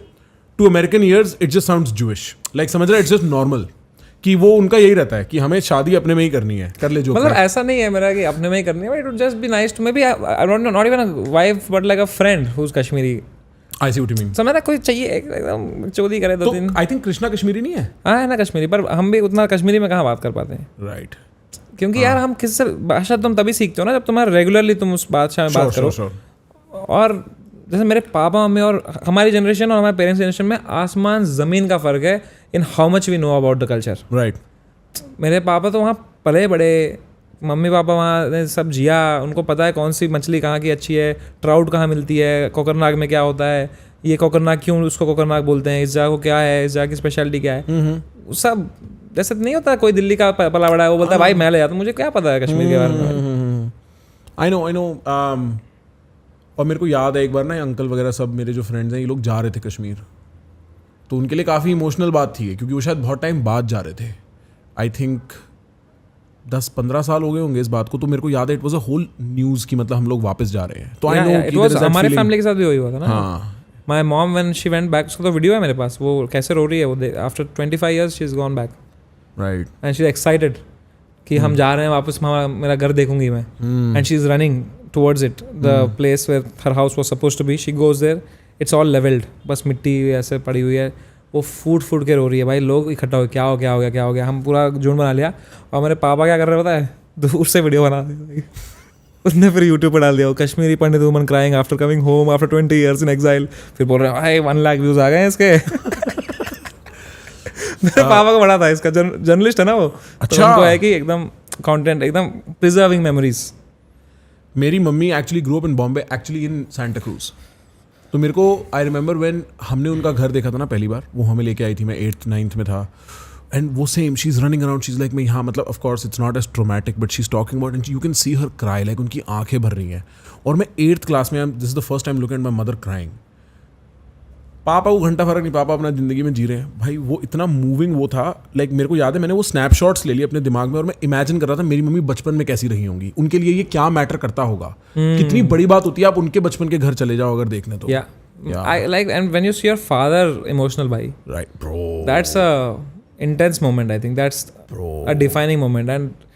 to American ears it just sounds Jewish, like समझ रहा है, it's just normal कि वो उनका यही रहता है कि हमें शादी अपने में ही करनी है, कर ले जो मतलब ऐसा नहीं है मेरा कि अपने में ही करनी है, it would just be nice to maybe I don't know, not even a wife but like a friend who's Kashmiri। I see what you mean। समझ रहा, कोई चाहिए एकदम चोरी करे तो 2-3। आई थिंक कृष्णा कश्मीरी नहीं है। हाँ है ना कश्मीरी, पर हम भी उतना कश्मीरी में कहाँ बात कर पाते हैं, राइट, क्योंकि यार हम किससे भाषा तुम तभी सीखते हो ना जब तुम्हारा रेगुलरली तुम उस भाषा में बात करो। और जैसे मेरे पापा मम्मी और हमारी जनरेशन और हमारे पेरेंट्स जनरेशन में आसमान ज़मीन का फ़र्क है in how much we know about the culture. Right, मेरे पापा तो वहाँ पले बड़े, मम्मी पापा वहाँ ने सब जिया, उनको पता है कौन सी मछली कहाँ की अच्छी है, ट्राउट कहाँ मिलती है, कोकरनाग में क्या होता है, ये कोकरनाग क्यों उसको कोकरनाग बोलते हैं, इस जगह को क्या है, इस जगह की स्पेशलिटी क्या है, सब जैसे नहीं होता कोई दिल्ली का पला बड़ा है वो बोलता है भाई मैं ले जाता हूँ, मुझे क्या पता है कश्मीर के बारे में। I no. और मेरे को याद है एक बार ना, अंकल वगैरह सब मेरे जो फ्रेंड्स हैं, ये लोग जा रहे थे कश्मीर, तो उनके लिए काफ़ी इमोशनल बात थी, क्योंकि वो शायद बहुत टाइम बाद जा रहे थे। आई थिंक 10-15 साल हो गए होंगे इस बात को। तो मेरे को याद है, it was a whole news कि मतलब हम लोग वापस जा रहे हैं। तो आई नो हमारे फैमिली के साथ भी वही हुआ था ना। हाँ, my mom when she went back, उसका तो वीडियो है मेरे पास, वो कैसे रो रही है, वो after 25 years she is gone back, right, and she is excited कि हम जा रहे हैं वापस, मेरा घर देखूंगी मैं, and she is running towards it, the place where her house was supposed to be, she goes there, it's all levelled, बस मिट्टी ऐसे पड़ी हुई है, वो फूट के रो रही है भाई, लोग इकट्ठा हो, क्या हो गया, हम पूरा झुंड बना लिया। और मेरे पापा क्या कर रहे पता है, दूर से वीडियो बना दी भाई, उसने फिर यूट्यूब पर डाल दिया, वो Kashmiri Pandit woman crying after coming home after 20 years in exile, फिर बोल रहे हैं भाई 1 लाख व्यूज आ गए इसके। मेरे पापा को बड़ा था इसका, जर्नलिस्ट है ना वो, अच्छा, तो उनको है कि एकदम कंटेंट, एकदम प्रिजर्विंग मेमोरीज। मेरी mummy actually grow up in Bombay, actually in Santa cruise. तो मेरे को आई रिमेंबर व्हेन हमने उनका घर देखा था ना पहली बार, वो हमें लेके आई थी, मैं 8th-9th में था, एंड वो same she is running around, she is like, मैं यहाँ मतलब of course it's not as traumatic but she is talking about, and you can see her cry, like उनकी आंखें भर रही हैं। और मैं 8th क्लास में, this is the first time look at my mother crying. पापा को घंटा फर्क नहीं, पापा अपना ज़िंदगी में जी रहे हैं भाई। वो इतना मूविंग वो था, लाइक मेरे को याद है मैंने वो स्नैपशॉट्स ले लिए अपने दिमाग में, और मैं इमेजिन कर रहा था मेरी मम्मी बचपन में कैसी रही होंगी, उनके लिए ये क्या मैटर करता होगा, कितनी बड़ी बात होती है आप उनके बचपन के घर चले जाओ अगर देखने तो। I like, and when you see your father emotional, bhai, right, bro, that's a intense moment. I think that's a defining moment. And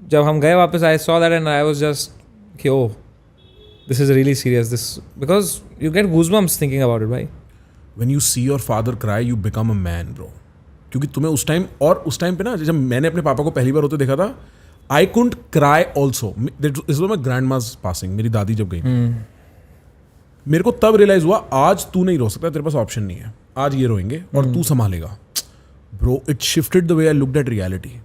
जब हम गए वापस, I saw that and I was just कि oh, this is really serious. This, because you get goosebumps thinking about it, bhai. When you see your father cry, you become a man, bro. क्योंकि तुम्हें उस time, और उस time पे ना जब मैंने अपने पापा को पहली बार होते देखा था, I couldn't cry also. This was my grandma's passing, मेरी दादी जब गई, मेरे को तब रियलाइज हुआ आज तू नहीं रो सकता, तेरे पास ऑप्शन नहीं है, आज ये रोएंगे और तू संभालेगा। Bro, it shifted the way I looked at reality.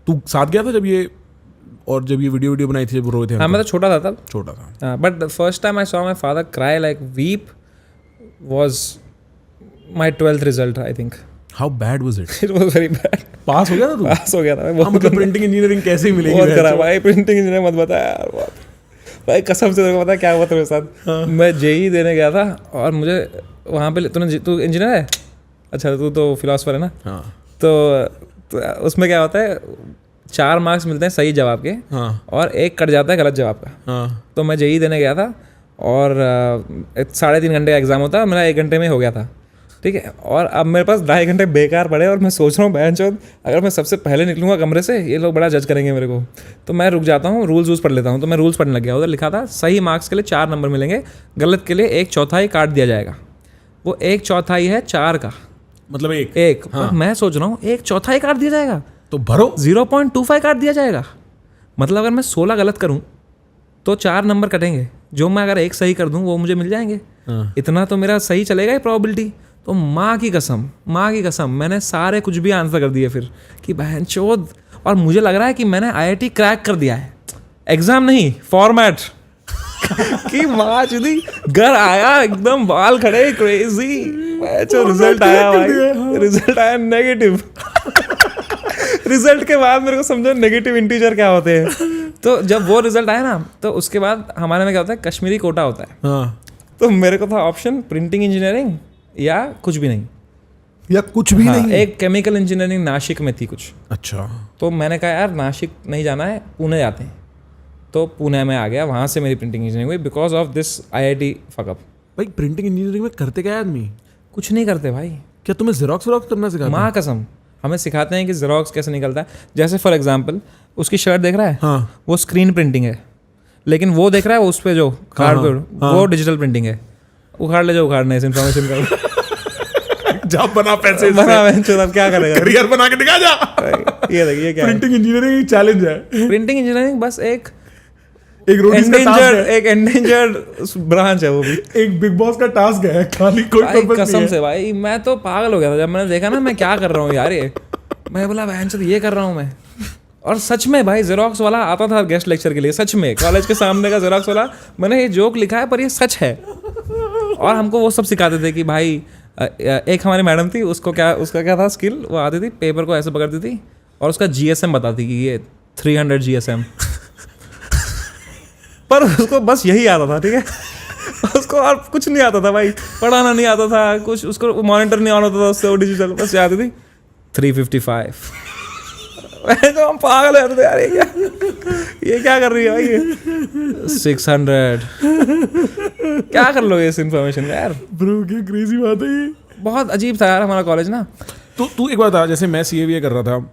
तू साथ गया था जब ये, और जब ये वीडियो बनाई थी जब रोए थे? हाँ, मैं तो छोटा था तब, छोटा था। But the first time I saw my father cry like weep was my 12th result, I think. How bad was it? It was very bad. Pass हो गया था तू? पास हो गया था मैं। मतलब प्रिंटिंग इंजीनियरिंग कैसे ही मिलेगी? बहुत खराब भाई, प्रिंटिंग इंजीनियरिंग मत बता यार भाई, कसम से तेरे को पता क्या हुआ था मेरे साथ? हाँ। मैं जेई देने गया था और मुझे वहाँ पे, तू इंजीनियर है? अच्छा, तू तो फिलोसफर है ना? हाँ। तो उसमें क्या होता है, 4 मार्क्स मिलते हैं सही जवाब के हाँ और 1 कट जाता है गलत जवाब का। हाँ तो मैं जेई देने गया था और 3.5 घंटे का एग्ज़ाम होता, मेरा 1 घंटे में हो गया था, ठीक है। और अब मेरे पास 2.5 घंटे बेकार पड़े और मैं सोच रहा हूँ बहनचोद अगर मैं सबसे पहले निकलूँगा कमरे से ये लोग बड़ा जज करेंगे मेरे को, तो मैं रुक जाता हूँ, रूल्स पढ़ लेता हूँ। तो मैं रूल्स पढ़ने लग गया। उधर लिखा था सही मार्क्स के लिए 4 नंबर मिलेंगे, गलत के लिए 1/4 काट दिया जाएगा। वो 1/4 है 4 का, मतलब एक एक। हाँ। मैं सोच रहा हूँ 1/4 काट दिया जाएगा, तो भरो 0.25 काट दिया जाएगा। मतलब अगर मैं 16 गलत करूँ तो 4 नंबर कटेंगे, जो मैं अगर 1 सही कर दूँ वो मुझे मिल जाएंगे। हाँ। इतना तो मेरा सही चलेगा ही प्रोबेबिलिटी। तो माँ की कसम मैंने सारे कुछ भी आंसर कर दिए फिर कि बहन चोद। और मुझे लग रहा है कि मैंने आईआईटी क्रैक कर दिया है, एग्जाम नहीं फॉर्मेट कि माँ चुदी। घर आया एकदम बाल खड़े क्रेजी, रिजल्ट आया भाई, रिजल्ट आया नेगेटिव। रिजल्ट के बाद मेरे को समझो नेगेटिव इंटीजर क्या होते हैं। तो जब वो रिजल्ट आया ना तो उसके बाद हमारे में क्या होता है, कश्मीरी कोटा होता है। हाँ तो मेरे को था ऑप्शन प्रिंटिंग इंजीनियरिंग या कुछ भी नहीं, या कुछ भी नहीं। एक केमिकल इंजीनियरिंग नासिक में थी कुछ। अच्छा तो मैंने कहा यार नासिक नहीं जाना है, पुणे जाते हैं। तो पुणे में आ गया, वहाँ से मेरी प्रिंटिंग इंजीनियरिंग हुई because of this IIT fuckup. भाई प्रिंटिंग इंजीनियरिंग में करते क्या है आदमी? कुछ नहीं करते भाई, क्या तुम्हें जेरोक्स करना सिखाते हैं? माँ कसम हमें सिखाते हैं कि जेरोक्स कैसे निकलता है। जैसे फॉर एग्जांपल उसकी शर्ट देख रहा है, हाँ वो स्क्रीन प्रिंटिंग है, लेकिन वो देख रहा है उस पे जो कार्ड वो डिजिटल प्रिंटिंग है। उखाड़ ले जो उखाड़ना है इस इन्फॉर्मेशन का। जा बना पैसे बना क्या करेगा, करियर बना के दिखा जा। ये देखिए क्या प्रिंटिंग इंजीनियरिंग चैलेंज है। प्रिंटिंग इंजीनियरिंग बस एक रोडीज का टास्क है, एक एंडेंजर्ड ब्रांच है वो भी। एक बिग बॉस का टास्क है, खाली कोई भाई पर्पस कसम नहीं है। से भाई मैं तो पागल हो गया था जब मैंने देखा ना मैं क्या कर रहा हूँ यार ये। मैं बोला बहन से ये कर रहा हूँ मैं। और सच में भाई जेरोक्स वाला आता था गेस्ट लेक्चर के लिए, सच में कॉलेज के सामने का जेरोक्स वाला। मैंने ये जोक लिखा है पर ये सच है। और हमको वो सब सिखाते थे कि भाई एक हमारी मैडम थी, उसका क्या था स्किल, वो आती थी पेपर को ऐसे पकड़ती थी और उसका जीएसएम बताती कि ये 300 जीएसएम। पर उसको बस यही आता था, ठीक है। उसको और कुछ नहीं आता था भाई, पढ़ाना नहीं आता था कुछ, उसको मॉनिटर नहीं ऑन होता था उससे, वो डिजिटल बस आती थी 355। तो हम पागल हो थे यार, ये क्या कर रही है भाई, ये 600। क्या कर लोगे इस इन्फॉर्मेशन का यार। ब्रो क्या क्रेजी बात है ये। बहुत अजीब था यार हमारा कॉलेज ना। तो तू एक बात था, जैसे मैं सीए कर रहा था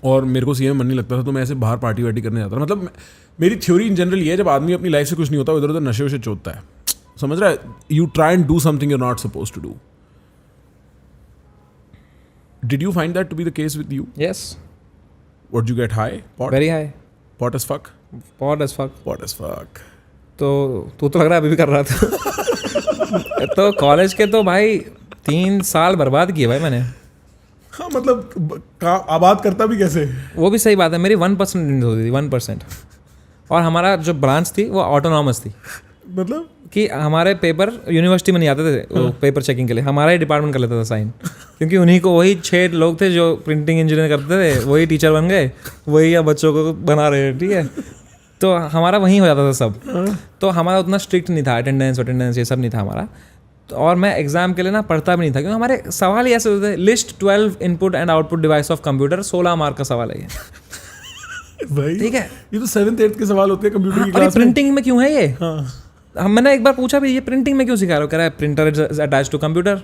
और मेरे को सीए में मन नहीं लगता था, तो मैं ऐसे बाहर पार्टी वार्टी करने जाता था। मतलब मेरी थ्योरी इन जनरल ये है, जब आदमी अपनी लाइफ से कुछ नहीं होता इधर उधर नशे वशे चोतता है, समझ रहा है। You try and do something you are not suppose to do. Did you find that to be the case with you? Yes. What you get high? Very high. Pot as fuck? Pot as fuck. Pot as fuck. तो तू तो लग रहा है अभी भी कर रहा था। तो कॉलेज के तो भाई 3 साल बर्बाद किए भाई मैंने। हाँ मतलब आबाद करता भी कैसे? वो भी सही बात है, मेरी 1% होती थी, 1%। और हमारा जो ब्रांच थी वो ऑटोनॉमस थी, मतलब कि हमारे पेपर यूनिवर्सिटी में नहीं आते थे। वो पेपर चेकिंग के लिए हमारा ही डिपार्टमेंट कर लेता था साइन, क्योंकि उन्हीं को वही 6 लोग थे जो प्रिंटिंग इंजीनियर करते थे, वही टीचर बन गए, वही या बच्चों को बना रहे हैं, ठीक है। तो हमारा वहीं हो जाता था सब। तो हमारा उतना स्ट्रिक्ट नहीं था, अटेंडेंस ये सब नहीं था हमारा। तो और मैं एग्जाम के लिए ना पढ़ता भी नहीं था, क्योंकि हमारे सवाल ही ऐसे होते थे, list 12 input and output device of computer, 16 mark का सवाल है ये। भाई ठीक है, ये तो 7th 8th के सवाल होते हैं कंप्यूटर की और क्लास में। प्रिंटिंग में क्यों है ये? हाँ। मैंने एक बार पूछा भी, ये प्रिंटिंग में क्यों सिखा रहे हो? कह रहा है printer is attach to computer.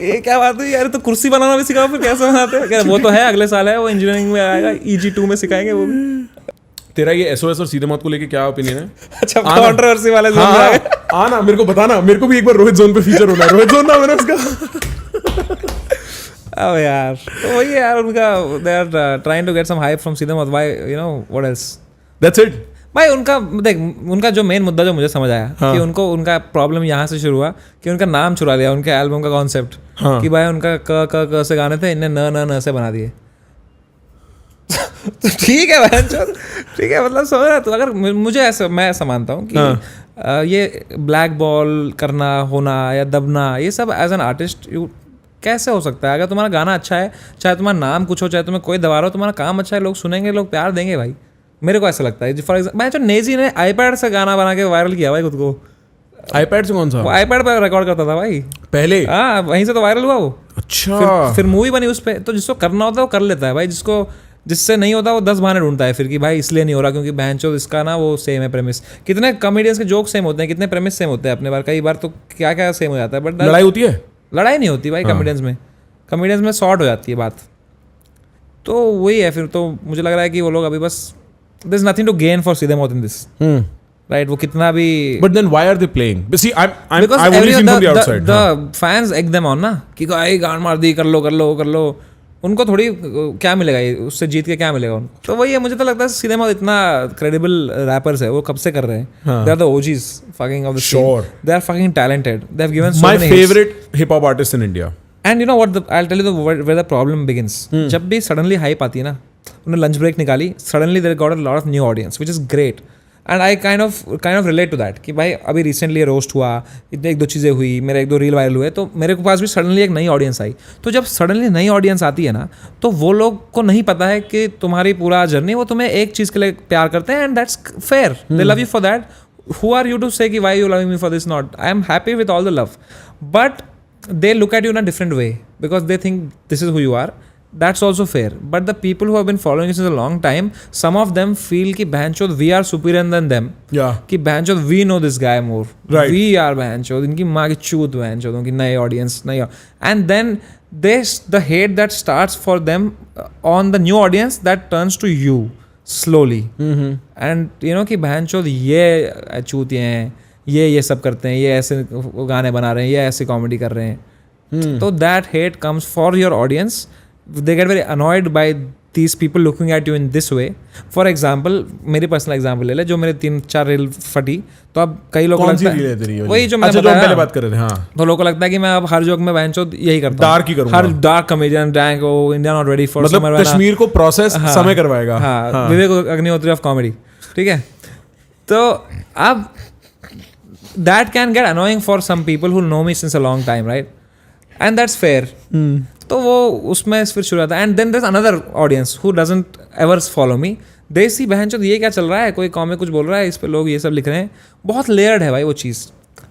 ये क्या बात है यार, तो कुर्सी बनाना भी सिखाओ, फिर कैसे बनाते हैं? वो तो है अगले साल है, वो इंजीनियरिंग में आएगा, EG2 में सिखाएंगे वो भी। तेरा ये एसओएस और सीधे मौत को लेके क्या ओपिनियन है? अच्छा, कंट्रोवर्सी वाले जोन में आ गए। आना मेरे को बताना, मेरे को भी एक बार रोहित जोन पे फीचर होना है। रोहित जोन ना मैंने उसका। अब यार तो वही है यार उनका, they are trying to get some hype from Seedhe Maut. Why, you know what else? That's it भाई। उनका देख, उनका जो मेन मुद्दा जो मुझे समझ आया, कि उनको उनका प्रॉब्लम यहाँ से शुरू हुआ कि उनका नाम चुरा लिया, उनके एल्बम का कॉन्सेप्ट। कि भाई उनका क से गाने थे, इन्हें न से बना दिए। तो ठीक है भाई, ठीक है, मतलब समझ रहा तू। अगर मुझे ऐसा, मैं ऐसा मानता हूँ कि ये ब्लैक बॉल करना होना या दबना, ये सब एज एन आर्टिस्ट यू कैसे हो सकता है? अगर तुम्हारा गाना अच्छा है, चाहे तुम्हारा नाम कुछ हो, चाहे तुम्हें कोई दबा रहा हो, तुम्हारा काम अच्छा है, लोग सुनेंगे, लोग प्यार देंगे भाई। मेरे को ऐसा लगता है। फॉर एग्जाम्पल मैं जो नेजी ने iPad से गाना बना के वायरल किया भाई खुद को। iPad से कौन सा? वो iPad पर रिकॉर्ड करता था भाई पहले। हाँ, वहीं से तो वायरल हुआ वो। अच्छा फिर मूवी बनी उस पर, तो जिसको करना होता है वो कर लेता है भाई, जिससे नहीं होता वो 10 बहाने ढूंढता है फिर कि भाई इसलिए नहीं हो रहा क्योंकि बहनचोद इसका ना वो सेम है प्रेमिस। कितने कॉमेडियंस के जोक सेम होते हैं, कितने प्रेमिस सेम होते हैं अपने बार, कई बार तो क्या क्या सेम हो जाता है, बट लड़ाई होती है, लड़ाई नहीं होती भाई कॉमेडियंस में शॉर्ट हो जाती है बात। तो वही है फिर, तो मुझे लग रहा है कि वो लोग अभी बस there is nothing to gain for Seedhe Maut in this, right? वो कितना भी, but then why are they playing? See, I because only seen from the outside. the fans egg them on ना कि भाई गांड मार दी, कर लो, उनको थोड़ी क्या मिलेगा ये, उससे जीत के क्या मिलेगा उनको? तो वही है, मुझे तो लगता है सीधे मौत इतना क्रेडिबल रैपर्स है, वो कब से कर रहे हैं, they are the OGs fucking of the scene. Sure. They are fucking talented, they have given so My many hits. favorite hip hop artist in India. And you know what, I'll tell you where the problem begins. जब भी suddenly hype आती है ना, उन्होंने lunch break निकाली, suddenly they got a lot of new audience, which is great. And I kind of relate to that कि भाई अभी रिसेंटली रोस्ट हुआ, इतने एक दो चीज़ें हुई, मेरे एक दो रील वायरल हुए, तो मेरे पास भी सडनली एक नई ऑडियंस आई। तो जब सडनली नई ऑडियंस आती है ना, तो वो लोग को नहीं पता है कि तुम्हारी पूरा जर्नी, वो तुम्हें एक चीज़ के लिए प्यार करते हैं, and that's fair, they love you for that. Who are you to say कि why you loving me for this? Not, I am happy with all the love, but they look at you in a different way because they think this is who you are. That's also fair, but the people who have been following you since a long time, some of them feel ki bhanchod we are superior than them, ki bhanchod we know this guy more, right? We are bhanchod inki maa ki choot bhanchod unki naye audience nahi, and then the hate that starts for them on the new audience that turns to you slowly, and you know कि bhanchod ये चूतिए हैं, ये सब करते हैं, ये ऐसे गाने बना रहे हैं, ये ऐसे कॉमेडी कर रहे हैं। तो that hate comes for your audience, they get very annoyed by these people looking at you in this way. For example, मेरी पर्सनल एग्जाम्पल ले ले, जो मेरे 3-4 रील फटी, तो अब कई लोगों को लगता है वही जो मैंने पहले बात कर रहे थे, हाँ, तो लोगों को लगता है कि मैं अब हर जोक में बहनचोद यही करता हूँ, हर dark comedian rank oh India not ready for मतलब कश्मीर को प्रोसेस समय करवाएगा, हाँ, विवेक अग्निहोत्री ऑफ कॉमेडी, ठीक है? तो अब that can get annoying for some people who know me since a long time, right? And that's fair. तो वो उसमें फिर शुरू होता है, and then there's another audience who doesn't ever follow me. They see बहनचोद ये क्या चल रहा है, कोई कॉमिक कुछ बोल रहा है, इस पे लोग ये सब लिख रहे हैं, बहुत लेयर्ड है भाई वो चीज़।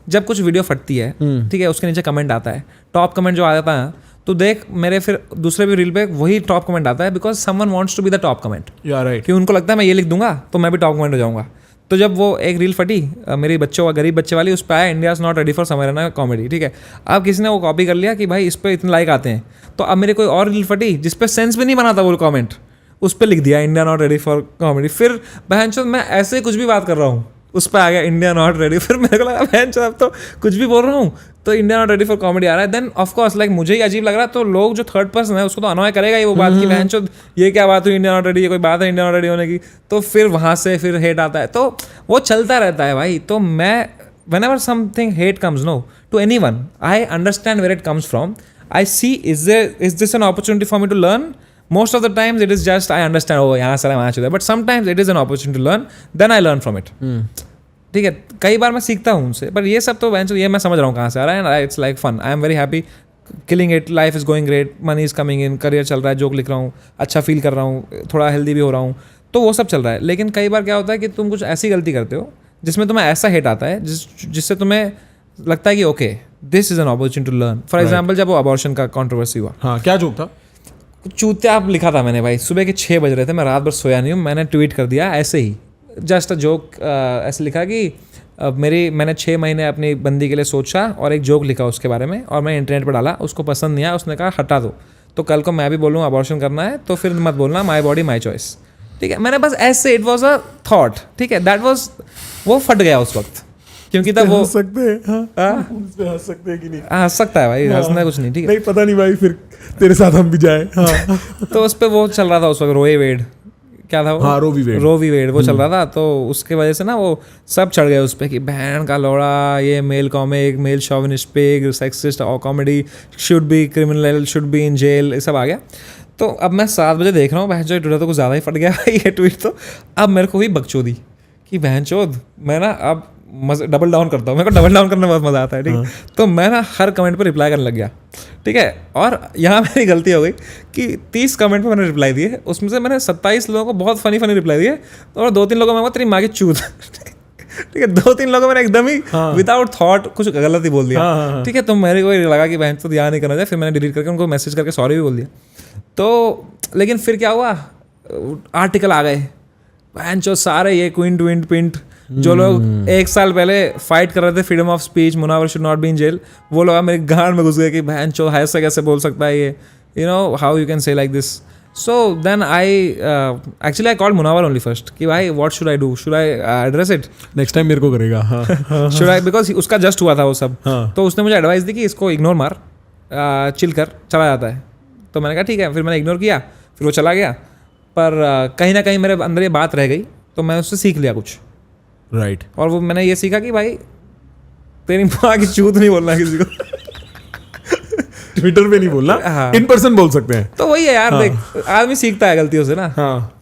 जब कुछ वीडियो फटती है, ठीक है, उसके नीचे कमेंट आता है, टॉप कमेंट जो आ जाता है, तो देख मेरे फिर दूसरे भी रील पे वही टॉप कमेंट आता है, because someone wants to be the top comment, right? कि उनको लगता है मैं ये लिख दूंगा तो मैं भी टॉप कमेंट हो जाऊंगा। तो जब वो एक रील फटी मेरी बच्चों गरीब बच्चे वाली, उस पर आया India is not ready for summer ना कॉमेडी, ठीक है? अब किसी ने वो कॉपी कर लिया कि भाई इस पर इतने लाइक आते हैं, तो अब मेरे कोई और रील फटी जिस पे सेंस भी नहीं बना था वो कमेंट, उस पर लिख दिया India not ready for comedy. फिर बहनचोद मैं ऐसे कुछ भी बात कर रहा हूँ, उस पर आ गया इंडिया नॉट रेडी, फिर मेरे को लगा बहनचोद अब तो कुछ भी बोल रहा हूँ तो India not ready for comedy आ रहा है। देन ऑफकोर्स लाइक मुझे ही अजीब लग रहा है, तो लोग जो थर्ड पर्सन है उसको तो अनॉय करेगा ही वो बात कि बहनचोद ये क्या बात हुई, इंडिया नॉट रेडी, ये कोई बात है इंडिया नॉट रेडी होने की? तो फिर वहाँ से फिर हेट आता है, तो वो चलता रहता है भाई। तो मैं whenever something hate comes to anyone, I understand where it comes from. I see is this an opportunity for me to learn? Most of the times it is just I understand, oh यहाँ सारा वहाँ चुका है, but sometimes it is an opportunity to learn, then I learn from it. ठीक है, कई बार मैं सीखता हूँ उनसे, पर ये सब तो ये मैं समझ रहा हूँ कहाँ से आ रहा है, it's like fun, I am very happy, killing it, life is going great, money is coming in, career चल रहा है, जोक लिख रहा हूँ, अच्छा फील कर रहा हूँ, थोड़ा हेल्दी भी हो रहा हूँ, तो वो सब चल रहा है। लेकिन कई बार क्या होता है कि तुम कुछ ऐसी गलती करते हो जिसमें तुम्हें ऐसा हेट आता है जिससे तुम्हें लगता है कि okay this is an opportunity to learn. For example जब वो अबॉर्शन का कॉन्ट्रोवर्सी हुआ, हाँ, क्या जोक था? चूतिया आप लिखा था मैंने भाई, सुबह के 6 बज रहे थे, मैं रात भर सोया नहीं हूँ, मैंने ट्वीट कर दिया ऐसे ही, जस्ट अ जोक, ऐसे लिखा कि मैंने 6 महीने अपनी बंदी के लिए सोचा और एक जोक लिखा उसके बारे में, और मैं इंटरनेट पर डाला, उसको पसंद नहीं आया, उसने कहा हटा दो, तो कल को मैं भी बोलूँ अबॉर्शन करना है तो फिर मत बोलना माई बॉडी माई चॉइस, ठीक है? मैंने बस ऐसे, इट वॉज अ थॉट, ठीक है, दैट वॉज, वो फट गया उस वक्त, क्योंकि तब वो हंस सकते हैं, हंस सकते हैं कि नहीं? हंस सकता है भाई, हंसना कुछ नहीं, ठीक है? नहीं पता नहीं भाई, फिर तेरे साथ हम भी जाए। हाँ। तो उस पर वो चल रहा था उस वक्त, रोए वेड क्या था वो, हाँ, रो वी वेड वो चल रहा था, तो उसके वजह से ना वो सब चढ़ गए उस पर कि बहन का लौड़ा, ये male comic, male chauvinist pig, sexist और comedy, should be criminal, should be in jail, ये सब आ गया। तो अब मैं 7 बजे देख रहा हूँ, बहन चोद तो कुछ ज़्यादा ही फट गया ये ट्वीट, तो अब मेरे को हुई बकचोदी कि बहन चोद मैं ना अब डबल डाउन करता हूँ, मेरे को डबल डाउन करने में बहुत मज़ा आता है, ठीक है? तो मैं ना हर कमेंट पर रिप्लाई करने लग गया, ठीक है? और यहाँ मेरी गलती हो गई कि 30 कमेंट पे मैंने रिप्लाई दिए, उसमें से मैंने 27 लोगों को बहुत फनी रिप्लाई दिए, और 2-3 लोगों में तेरी माँ की चूत ठीक है, 2-3 लोगों मैंने एकदम ही विदाउट थॉट कुछ गलत ही बोल दिया, ठीक है, तो मेरे को लगा कि बहन तो ध्यान नहीं करना चाहिए, फिर मैंने डिलीट करके उनको मैसेज करके सॉरी भी बोल दिया। तो लेकिन फिर क्या हुआ, आर्टिकल आ गए बहन चो सारे, ये क्विंट विंट पिंट जो लोग 1 साल पहले फाइट कर रहे थे freedom of speech, Munawar should not be in jail, वो लोग मेरे गांड में घुस गए कि बहन चो ऐसे कैसे बोल सकता है ये, you know how you can say like this. So then actually I called Munawar only first कि भाई what should I do, should I address it, next time मेरे को करेगा। हाँ should I, because उसका जस्ट हुआ था वो सब, तो उसने मुझे एडवाइस दी कि इसको इग्नोर मार, चिल कर, चला जाता है। तो मैंने कहा ठीक है, फिर मैंने इग्नोर किया, फिर वो चला गया, पर कहीं ना कहीं मेरे अंदर ये बात रह गई, तो मैं उससे सीख लिया कुछ, राइट। और वो मैंने ये सीखा कि भाई तेरी माँ की चूत नहीं बोलना किसी को। ट्विटर पे नहीं बोलना, इन पर्सन बोल सकते हैं। तो वही है यार, देख आदमी सीखता है गलतियों से ना,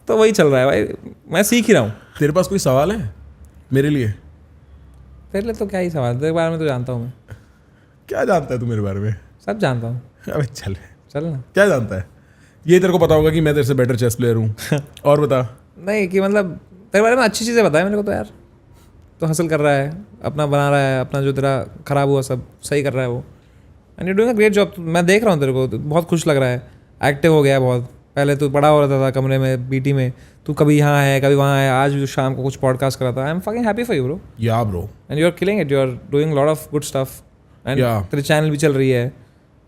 तो वही चल रहा है भाई, मैं सीख ही रहा हूँ। तेरे पास कोई सवाल है मेरे लिए? तेरे लिए तो क्या ही सवाल, तेरे बारे में तो जानता हूँ मैं। क्या जानता है तू मेरे बारे में? सब जानता हूँ। अबे चल ना, क्या जानता है? ये तेरे को पता होगा कि मैं तेरे से बेटर चेस प्लेयर हूँ। और बता। नहीं कि मतलब तेरे बारे में अच्छी चीज़ें बताए मेरे को तो यार, तो हासिल कर रहा है, अपना बना रहा है, अपना जो तेरा खराब हुआ सब सही कर रहा है वो, and you doing a great job. मैं देख रहा हूँ तेरे को, बहुत खुश लग रहा है, एक्टिव हो गया है बहुत। पहले तू बड़ा हो रहा था कमरे में बीटी में, तू कभी यहाँ है कभी वहाँ है, आज भी शाम को कुछ पॉडकास्ट कर रहा था। I am fucking happy for you bro. Yeah bro, and you are killing it, you are doing lot of good stuff, and Yeah. तेरी चैनल भी चल रही है,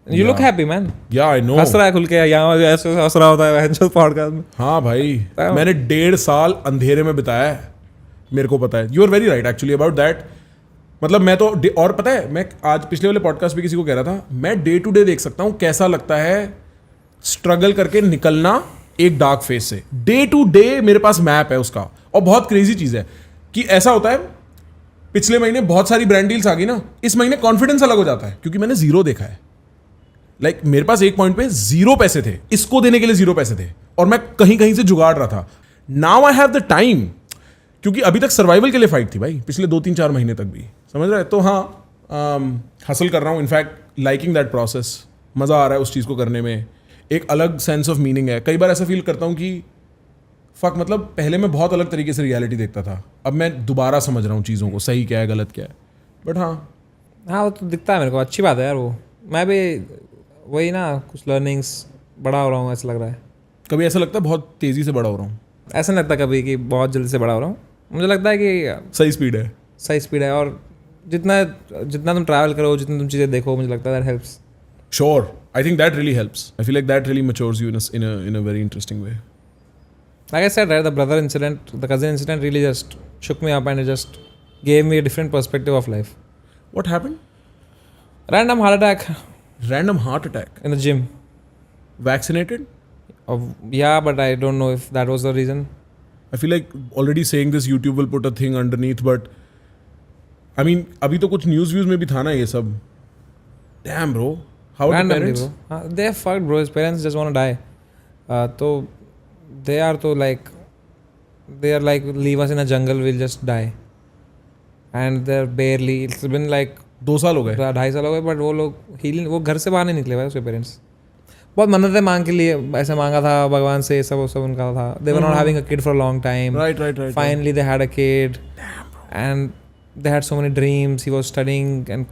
यू लुक हैप्पी मैन। या आई नो। हंस रहा है खुल के, यहाँ ऐसे हंस रहा होता है पॉडकास्ट में। हाँ भाई, मैंने 1.5 साल अंधेरे में बिताया है, मेरे को पता है। You are very right actually about that. मतलब मैं तो, और पता है, मैं आज पिछले वाले पॉडकास्ट भी किसी को कह रहा था, मैं डे टू डे देख सकता हूँ कैसा लगता है स्ट्रगल करके निकलना एक डार्क फेस से। डे टू डे मेरे पास मैप है उसका। और बहुत क्रेजी चीज़ है कि ऐसा होता है, पिछले महीने बहुत सारी ब्रांड डील्स आ गई ना, इस महीने कॉन्फिडेंस अलग हो जाता है क्योंकि मैंने जीरो देखा है। लाइक मेरे पास एक पॉइंट पे 0 पैसे थे, इसको देने के लिए 0 पैसे थे, और मैं कहीं कहीं से जुगाड़ रहा था। Now I have the time, क्योंकि अभी तक सर्वाइवल के लिए फाइट थी भाई, पिछले 2-3-4 महीने तक भी, समझ रहे हैं? तो हाँ, हासिल कर रहा हूँ। इनफैक्ट लाइकिंग दैट प्रोसेस, मज़ा आ रहा है उस चीज़ को करने में, एक अलग सेंस ऑफ मीनिंग है। कई बार ऐसा फील करता हूँ कि फक, मतलब पहले मैं बहुत अलग तरीके से रियलिटी देखता था, अब मैं दोबारा समझ रहा हूँ चीज़ों को, सही क्या है गलत क्या है। बट हाँ वो तो दिखता है मेरे को, अच्छी बात है यार वो। मैं भी वही ना, कुछ लर्निंग्स, बड़ा हो रहा हूँ ऐसा लग रहा है। कभी ऐसा लगता है बहुत तेज़ी से बड़ा हो रहा हूँ? ऐसा नहीं लगता कभी कि बहुत जल्दी से बड़ा हो रहा हूँ, मुझे लगता है कि सही स्पीड है। सही स्पीड है, और जितना तुम ट्रैवल करो, जितनी तुम चीज़ें देखो, मुझे लगता है that helps. Sure, I think that really helps. I feel like that really matures you in a very interesting way. Like I said, right, the brother incident, the cousin incident really just shook me up, and it just gave me a different perspective of life. What happened? Random heart attack Random heart attack. in the gym. Vaccinated? Yeah, but I don't know if that was the reason. I feel like already saying this, YouTube will put a thing underneath, but I mean, अभी तो कुछ news views में भी था ना ये सब. Damn bro. How are the Randomly, parents? bro. They're fucked, bro. His parents just want to die. So they are like, leave us in a jungle, we'll just die. And they're barely, it's been like 2 साल हो गए. 2.5 साल हो गए, but वो लोग वो घर से बाहर नहीं निकले भाई, उसके पेरेंट्स। बहुत मन्नतें मांग के लिए ऐसे मांगा था भगवान से, सब उनका था। They were not having a kid for a long time. Right. Finally they had a kid. And they had so many dreams. He was studying, and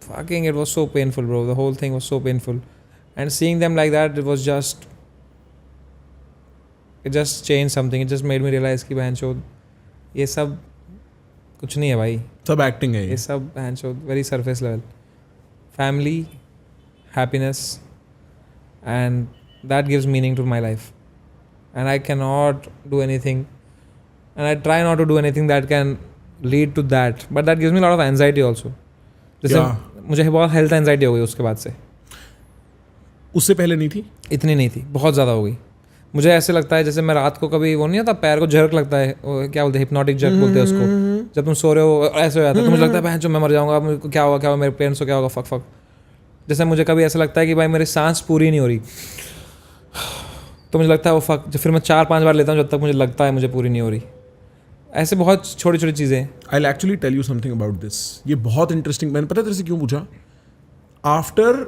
fucking it was so painful, bro. The whole thing was so painful. And seeing them like that, it just changed something. It just made me realize कि बहन चोद ये सब कुछ नहीं है भाई, सब एक्टिंग है ये सब बहन चोद very surface level. Family, happiness, and that gives meaning to my life. And I cannot do anything, and I try not to do anything that can lead to that. But that gives me a lot of anxiety also. जैसे मुझे बहुत health anxiety हो गई उसके बाद से। उससे पहले नहीं थी? इतनी नहीं थी, बहुत ज़्यादा हो गई। मुझे ऐसे लगता है जैसे मैं रात को कभी, वो नहीं होता पैर को झरक लगता है, क्या बोलते हैं, हिप्नोटिक जर्क बोलते हैं उसको, जब तुम सो रहे हो ऐसे हो जाता है, तो मुझे लगता है बहन जो मैं मर जाऊँगा, मुझे क्या होगा, मेरे पेरेंट्स को क्या होगा, फक। जैसे मुझे कभी ऐसा लगता है कि भाई मेरी सांस पूरी नहीं हो रही, तो मुझे लगता है वो फक, फिर मैं 4-5 बार लेता हूँ जब तक मुझे लगता है मुझे पूरी नहीं हो रही। ऐसे बहुत छोटी छोटी चीज़ें। I will actually tell you something about this. ये बहुत इंटरेस्टिंग, मैंने पता तेरे से क्यों पूछा? After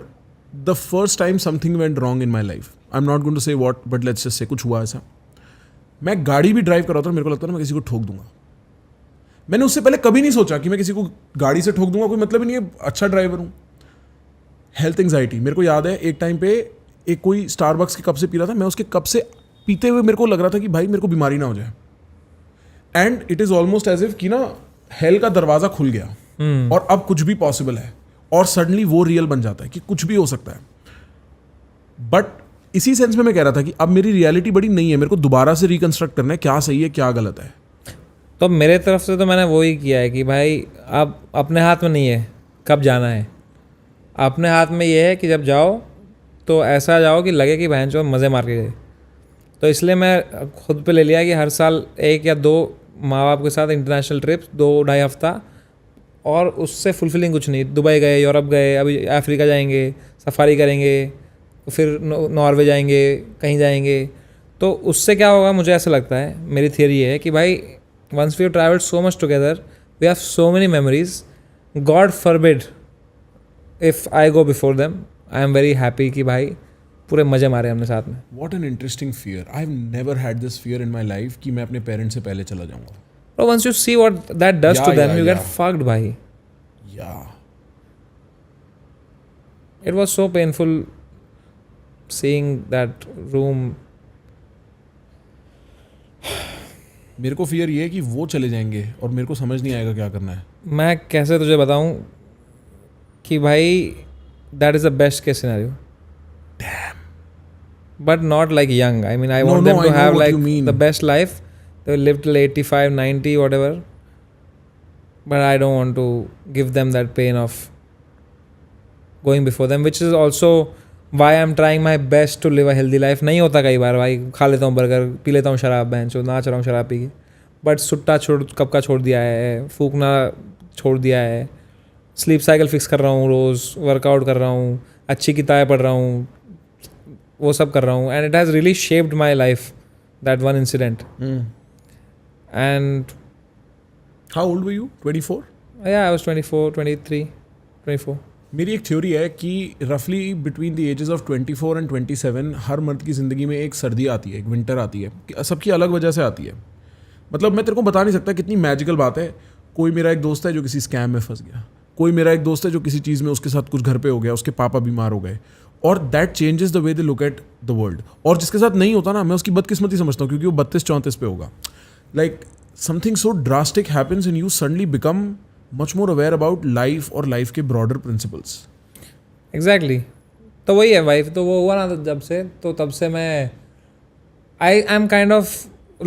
the first time something went wrong in my life, I am not going to say what, but let's just say कुछ हुआ ऐसा, मैं गाड़ी भी ड्राइव कर रहा था, मेरे को लगता था मैं किसी को ठोक दूंगा। मैंने उससे पहले कभी नहीं सोचा कि मैं किसी को गाड़ी से ठोक दूंगा, कोई मतलब ही नहीं है, अच्छा ड्राइवर हूँ। हेल्थ एंग्जाइटी, मेरे को याद है एक टाइम पे एक कोई स्टारबक्स के कप से पी रहा था, मैं उसके कप से पीते हुए मेरे को लग रहा था कि भाई मेरे को बीमारी ना हो जाए, and it is almost as if कि ना हेल का दरवाजा खुल गया और अब कुछ भी पॉसिबल है, और सडनली वो रियल बन जाता है कि कुछ भी हो सकता है। बट इसी सेंस में मैं कह रहा था कि अब मेरी रियलिटी बड़ी नहीं है, मेरे को दोबारा से रिकंस्ट्रक्ट करना है क्या सही है क्या गलत है। तो मेरे तरफ से तो मैंने वही किया है कि भाई अब अपने हाथ में नहीं है कब जाना है, अपने हाथ में ये है कि जब जाओ तो ऐसा जाओ कि लगे कि बहन चो मज़े मार के गए। तो इसलिए मैं खुद पे ले लिया कि हर साल 1 या 2 माँ बाप के साथ इंटरनेशनल ट्रिप्स 2-2.5 हफ्ता, और उससे फुलफिलिंग कुछ नहीं। दुबई गए, यूरोप गए, अभी अफ्रीका जाएंगे, सफारी करेंगे, फिर नॉर्वे जाएंगे, कहीं जाएंगे। तो उससे क्या होगा, मुझे ऐसा लगता है, मेरी थियरी है कि भाई once we have travelled so much together, we have so many memories, God forbid if I go before them, I am very happy कि भाई पूरे मज़े मारे हमने साथ में। What an interesting fear, I have never had this fear in my life कि मैं अपने पेरेंट्स से पहले चला जाऊंगा। But once you see what that does to them, you get fucked, bhai. Yeah. It was so painful seeing that room. मेरे को fear ये है कि वो चले जाएंगे और मेरे को समझ नहीं आएगा क्या करना है। मैं कैसे तुझे बताऊं कि भाई that is the best case scenario. Damn. But not like young. I mean, I want them to have like the best life. They will live till 85, 90, whatever. But I don't want to give them that pain of going before them, which is also why I'm trying my best to live a healthy life. नहीं होता कई बार भाई, खा लेता हूँ burger, P लेता हूँ शराब, बहन चो नाच रहा हूँ शराब पी के, बट सुट्टा कब का छोड़ दिया है, फूकना छोड़ दिया है, स्लीप साइकिल फिक्स कर रहा हूँ, रोज़ वर्कआउट कर रहा हूँ, अच्छी किताबें पढ़ रहा हूँ, वो सब कर रहा हूँ, and it has really shaped my life, that one incident. And how old were you? 24? Yeah, I was 24, 23, 24. मेरी एक थ्योरी है कि रफली between the ages of 24 and 27 हर मर्द की ज़िंदगी में एक सर्दी आती है, एक विंटर आती है, सबकी अलग वजह से आती है. मतलब मैं तेरे को बता नहीं सकता कितनी मैजिकल बात है. कोई मेरा एक दोस्त है जो किसी स्कैम में फंस गया, कोई मेरा एक दोस्त है जो किसी चीज़ में उसके साथ कुछ घर पे हो गया, उसके पापा बीमार हो गए, और that changes the way they look at the world. और जिसके साथ नहीं होता ना, मैं उसकी बदकिस्मती समझता हूँ, क्योंकि वो 32-34 पे होगा. Like something so drastic happens and you suddenly become much more aware about life और life के broader principles. Exactly. तो वही है भाई, तो वो हुआ ना जब से, तो तब से मैं I am kind of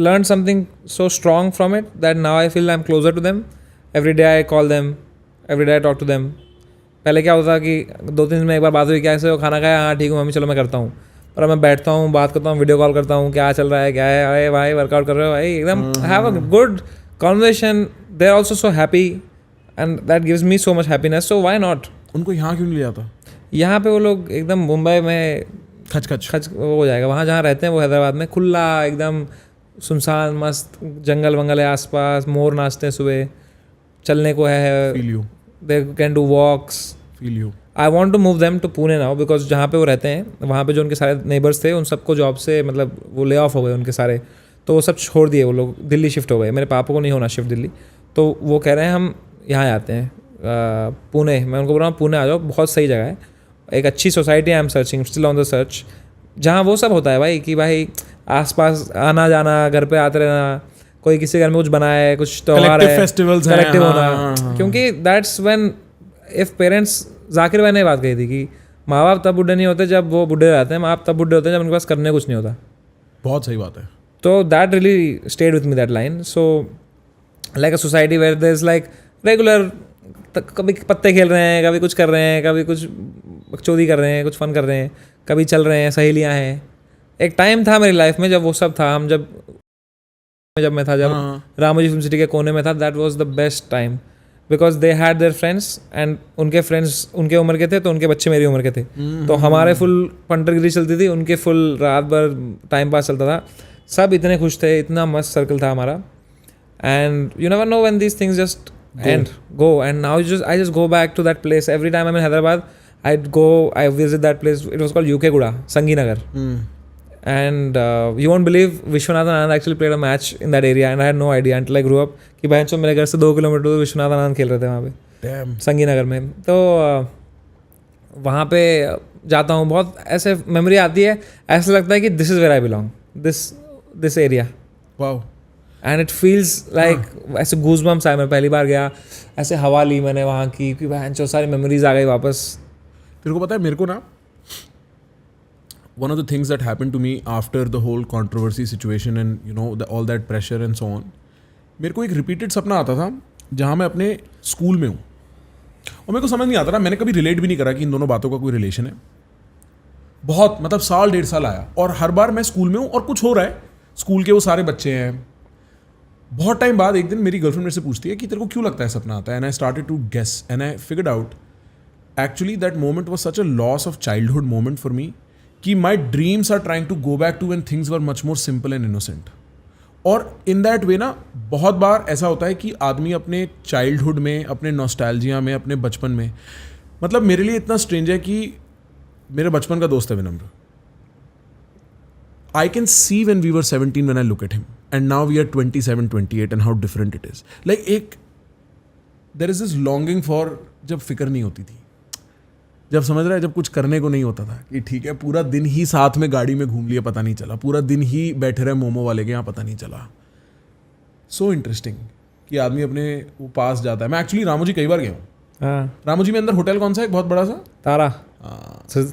learned something so strong from it that now I feel I'm closer to them. Every day I call them, every day I talk to them. पहले क्या होता कि 2-3 दिन में एक बार बात हुई, कैसे हो, खाना खाया, हाँ ठीक हूँ मम्मी, चलो मैं करता हूँ. और मैं बैठता हूँ, बात करता हूँ, वीडियो कॉल करता हूँ, क्या चल रहा है, क्या है, अरे भाई वर्कआउट कर रहे हो भाई, एकदम have a good conversation. They are also so happy and that gives me so much happiness. So why not. उनको यहाँ क्यों नहीं ले जाता? यहाँ पे वो लोग एकदम मुंबई में खच वो हो जाएगा. वहाँ जहाँ रहते हैं वो हैदराबाद में खुला एकदम सुनसान मस्त जंगल वंगल है आसपास, मोर नाचते हैं सुबह, चलने को है, they can do walks. Feel you. I want to move them to Pune now, because जहाँ पे वो रहते हैं वहाँ पे जो उनके सारे नेबर्स थे उन सबको जॉब से मतलब वो ले ऑफ हो गए उनके सारे, तो वो सब छोड़ दिए, वो लोग दिल्ली शिफ्ट हो गए. मेरे पापा को नहीं होना शिफ्ट दिल्ली, तो वो कह रहे हैं हम यहाँ आते हैं पुणे. मैं उनको बोल रहा हूँ पुणे आ जाओ, बहुत सही जगह है, एक अच्छी society. I am searching, still on the search, जहाँ वो सब होता है भाई कि भाई आसपास आना जाना, घर पे आते रहना, कोई किसी घर में कुछ बनाए, कुछ त्योहार है, फेस्टिवल्स कलेक्टिव होना. क्योंकि that's when if parents, Zakir भाई ने बात कही थी कि माँ बाप तब बुढ़े नहीं होते जब वो बुढ़े रहते हैं, माँ बाप तब बुढ़े होते हैं जब उनके पास करने कुछ नहीं होता. बहुत सही बात है. तो that really stayed with me that line. So like a society where there is like regular, कभी पत्ते खेल रहे हैं, कभी कुछ कर रहे हैं, कभी कुछ बकचोदी कर रहे हैं, कुछ फन कर रहे हैं, कभी चल रहे हैं, सहेलियाँ हैं. एक टाइम था मेरी लाइफ में जब वो सब था. हम जब मैं था, जब रामोजी फिल्म सिटी के कोने में था, that was the best time, because they had their friends and उनके फ्रेंड्स उनके उम्र के थे, तो उनके बच्चे मेरी उम्र के थे. तो हमारे फुल पंटरगिरी चलती थी, उनके फुल रात भर टाइम पास चलता था. सब इतने खुश थे, इतना मस्त सर्कल था हमारा. And you never know when these things just end go. And now I just go back to that place every time I am in Hyderabad. I visit that place. It was called UK Guda, संगी नगर. And you won't believe Vishwanathan Anand actually played a match in that area and I had no idea until I grew up कि बहन चो मेरे घर से 2 kilometre दूर विश्वनाथन आनंद खेल रहे थे वहाँ पे Damn. संगी नगर में. तो वहाँ पे जाता हूँ, बहुत ऐसे मेमोरी आती है, ऐसा लगता है कि this is where I belong, this area. Wow. And it feels like ऐसे गूज़बम्स आए. मैं पहली बार गया, ऐसे हवा ली मैंने वहाँ की कि बहन चो सारी मेमोरीज आ गई वापस. तेरे को पता है मेरे को ना one of the things that happened to me after the whole controversy situation and you know all that pressure and so on, मेरे को एक रिपीटेड सपना आता था जहाँ मैं अपने स्कूल में हूँ और मेरे को समझ नहीं आता था, मैंने कभी रिलेट भी नहीं करा कि इन दोनों बातों का कोई रिलेशन है. बहुत मतलब साल 1.5 साल आया और हर बार मैं स्कूल में हूँ और कुछ हो रहा है, स्कूल के वो सारे बच्चे हैं. बहुत टाइम बाद एक दिन मेरी गर्लफ्रेंड मेरे से पूछती है कि तेरे को क्यों लगता है सपना आता है. And I started to guess and I figured out actually that moment was such a loss of childhood moment for me कि my dreams are trying to go back to when things were much more simple and innocent. और in that वे ना बहुत बार ऐसा होता है कि आदमी अपने चाइल्डहुड में, अपने नॉस्टैल्जिया में, अपने बचपन में, मतलब मेरे लिए इतना स्ट्रेंज है कि मेरे बचपन का दोस्त है विनम्र. I can see when we were 17 when I look at him and now we are 27, 28 and how different it is. Like there is this longing for जब फिक्र नहीं होती थी, जब समझ रहा है, जब कुछ करने को नहीं होता था कि ठीक है पूरा दिन ही साथ में गाड़ी में घूम लिया पता नहीं चला, पूरा दिन ही बैठे रहे मोमो वाले के यहाँ पता नहीं चला. सो इंटरेस्टिंग कि आदमी अपने वो पास जाता है. मैं एक्चुअली रामोजी कई बार गया हूँ. हाँ, रामोजी में अंदर होटल कौन सा है, एक बहुत बड़ा सा तारा.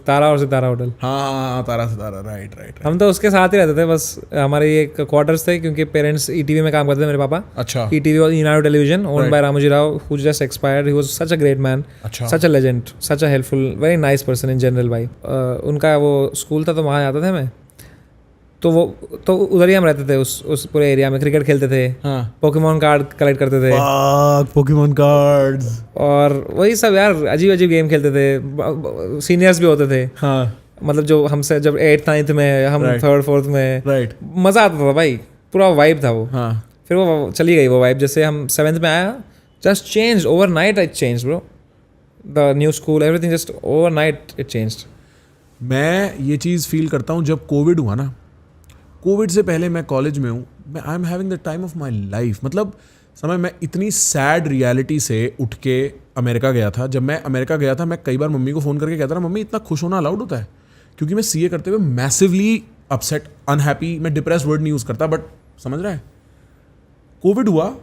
तारा और सितारा होटल. हाँ तारा सितारा, राइट. हम तो उसके साथ ही रहते थे, बस हमारे एक क्वार्टर्स थे क्योंकि पेरेंट्स ईटीवी में काम करते थे मेरे पापा. अच्छा. ईटीवी और United television owned by Ramoji Rao who just expired. He was such a great man, such a legend, such a helpful, very nice person in general भाई. उनका वो स्कूल था तो वहाँ जाता था मैं, तो उधर ही हम रहते थे उस पूरे एरिया में. क्रिकेट खेलते थे, पोकेमॉन कार्ड कलेक्ट करते थे, पोकेमॉन कार्ड्स और वही सब यार, अजीब अजीब गेम खेलते थे. सीनियर्स भी होते थे. हाँ, मतलब जो हमसे जब 8th 9th में, हम 3rd 4th में, राइट, मज़ा आता था भाई, पूरा वाइब था वो. हाँ. फिर वो चली गई वो वाइब. जैसे हम 7th में आया, just change overnight. It change bro, the new school, everything just overnight it changed. मैं ये चीज़ फील करता हूँ जब कोविड हुआ ना. कोविड से पहले मैं कॉलेज में हूँ, मैं I am having the time of my life. मतलब समय मैं इतनी सैड रियलिटी से उठ के अमेरिका गया था. जब मैं अमेरिका गया था, मैं कई बार मम्मी को फ़ोन करके कहता था, मम्मी इतना खुश होना अलाउड होता है? क्योंकि मैं सीए करते हुए मैसिवली अपसेट, अनहैप्पी, मैं डिप्रेस वर्ड नहीं यूज़ करता, बट समझ रहा है. कोविड हुआ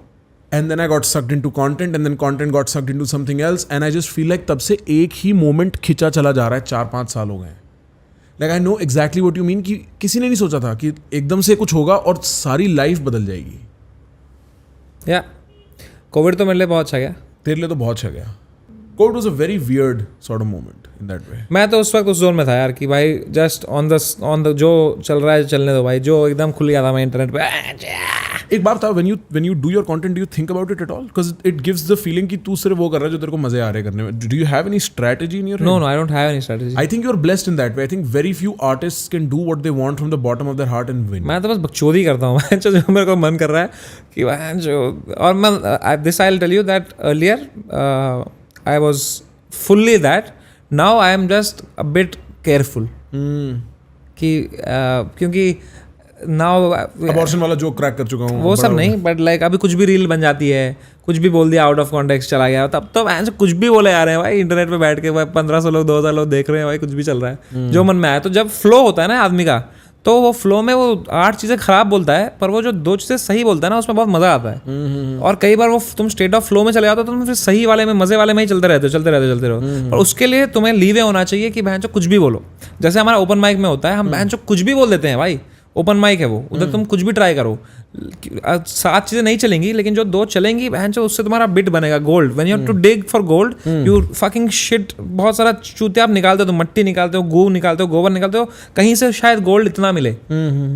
and then I got sucked into content and then content got sucked into something else and I just feel like तब से एक ही मोमेंट खिंचा चला जा रहा है. 4-5 साल हो गए. Like I know exactly what you mean कि किसी ने नहीं सोचा था कि एकदम से कुछ होगा और सारी लाइफ बदल जाएगी. या कोविड तो मेरे लिए बहुत अच्छा गया. तेरे लिए तो बहुत अच्छा गया. Covid was a very weird sort of moment in that वे. मैं तो उस वक्त उस जोन में था यार कि भाई जस्ट ऑन द जो चल रहा है चलने दो भाई. जो एकदम खुल गया था मैं इंटरनेट पे. एक बार था when you do your content, do you think about it at all? Because it gives the feeling कि तू सिर्फ वो कर रहा है जो तेरे को मजे आ रहे हैं करने में. Do you have any strategy in your head? No, I don't have any strategy. I think you're blessed in that way. I think very few artists can do what they want from the bottom of their heart and win. मैं तो बस बकचोदी करता हूँ जो मेरे को मन कर रहा है कि भाई जो. और मैं this I'll tell you that earlier I was fully that. Now I am just a bit careful. कि क्योंकि नाउ अबॉर्शन वाला जोक क्रैक कर चुका हूँ वो सब नहीं, बट लाइक अभी कुछ भी रील बन जाती है, कुछ भी बोल दिया आउट ऑफ कॉन्टेक्स्ट चला गया, तब तो ऐसे कुछ भी बोले आ रहे हैं भाई इंटरनेट पे बैठ के. भाई 1500 लोग 2000 लोग देख रहे हैं भाई, कुछ भी चल रहा है जो मन में आया. तो जब फ्लो होता है ना आदमी का, तो वो फ्लो में वो 8 चीज़ें खराब बोलता है, पर वो जो 2 चीज़ें सही बोलता है ना, उसमें बहुत मज़ा आता है. और कई बार वो तुम स्टेट ऑफ फ्लो में चले जाते हो तो तुम फिर सही वाले में, मज़े वाले में ही चलते रहो. और उसके लिए तुम्हें लीवे होना चाहिए कि बहन जो कुछ भी बोलो. जैसे हमारा ओपन माइक में होता है, हम बहन जो कुछ भी बोल देते हैं भाई. ओपन माइक है वो, उधर तुम कुछ भी ट्राई करो. 7 चीज़ें नहीं चलेंगी, लेकिन जो 2 चलेंगी बहन जो उससे तुम्हारा बिट बनेगा. Gold, when you have to dig for gold you fucking shit. बहुत सारा चूतिया आप निकालते हो, तुम मट्टी निकालते हो, गू निकालते हो, गोबर निकालते हो, कहीं से शायद गोल्ड इतना मिले.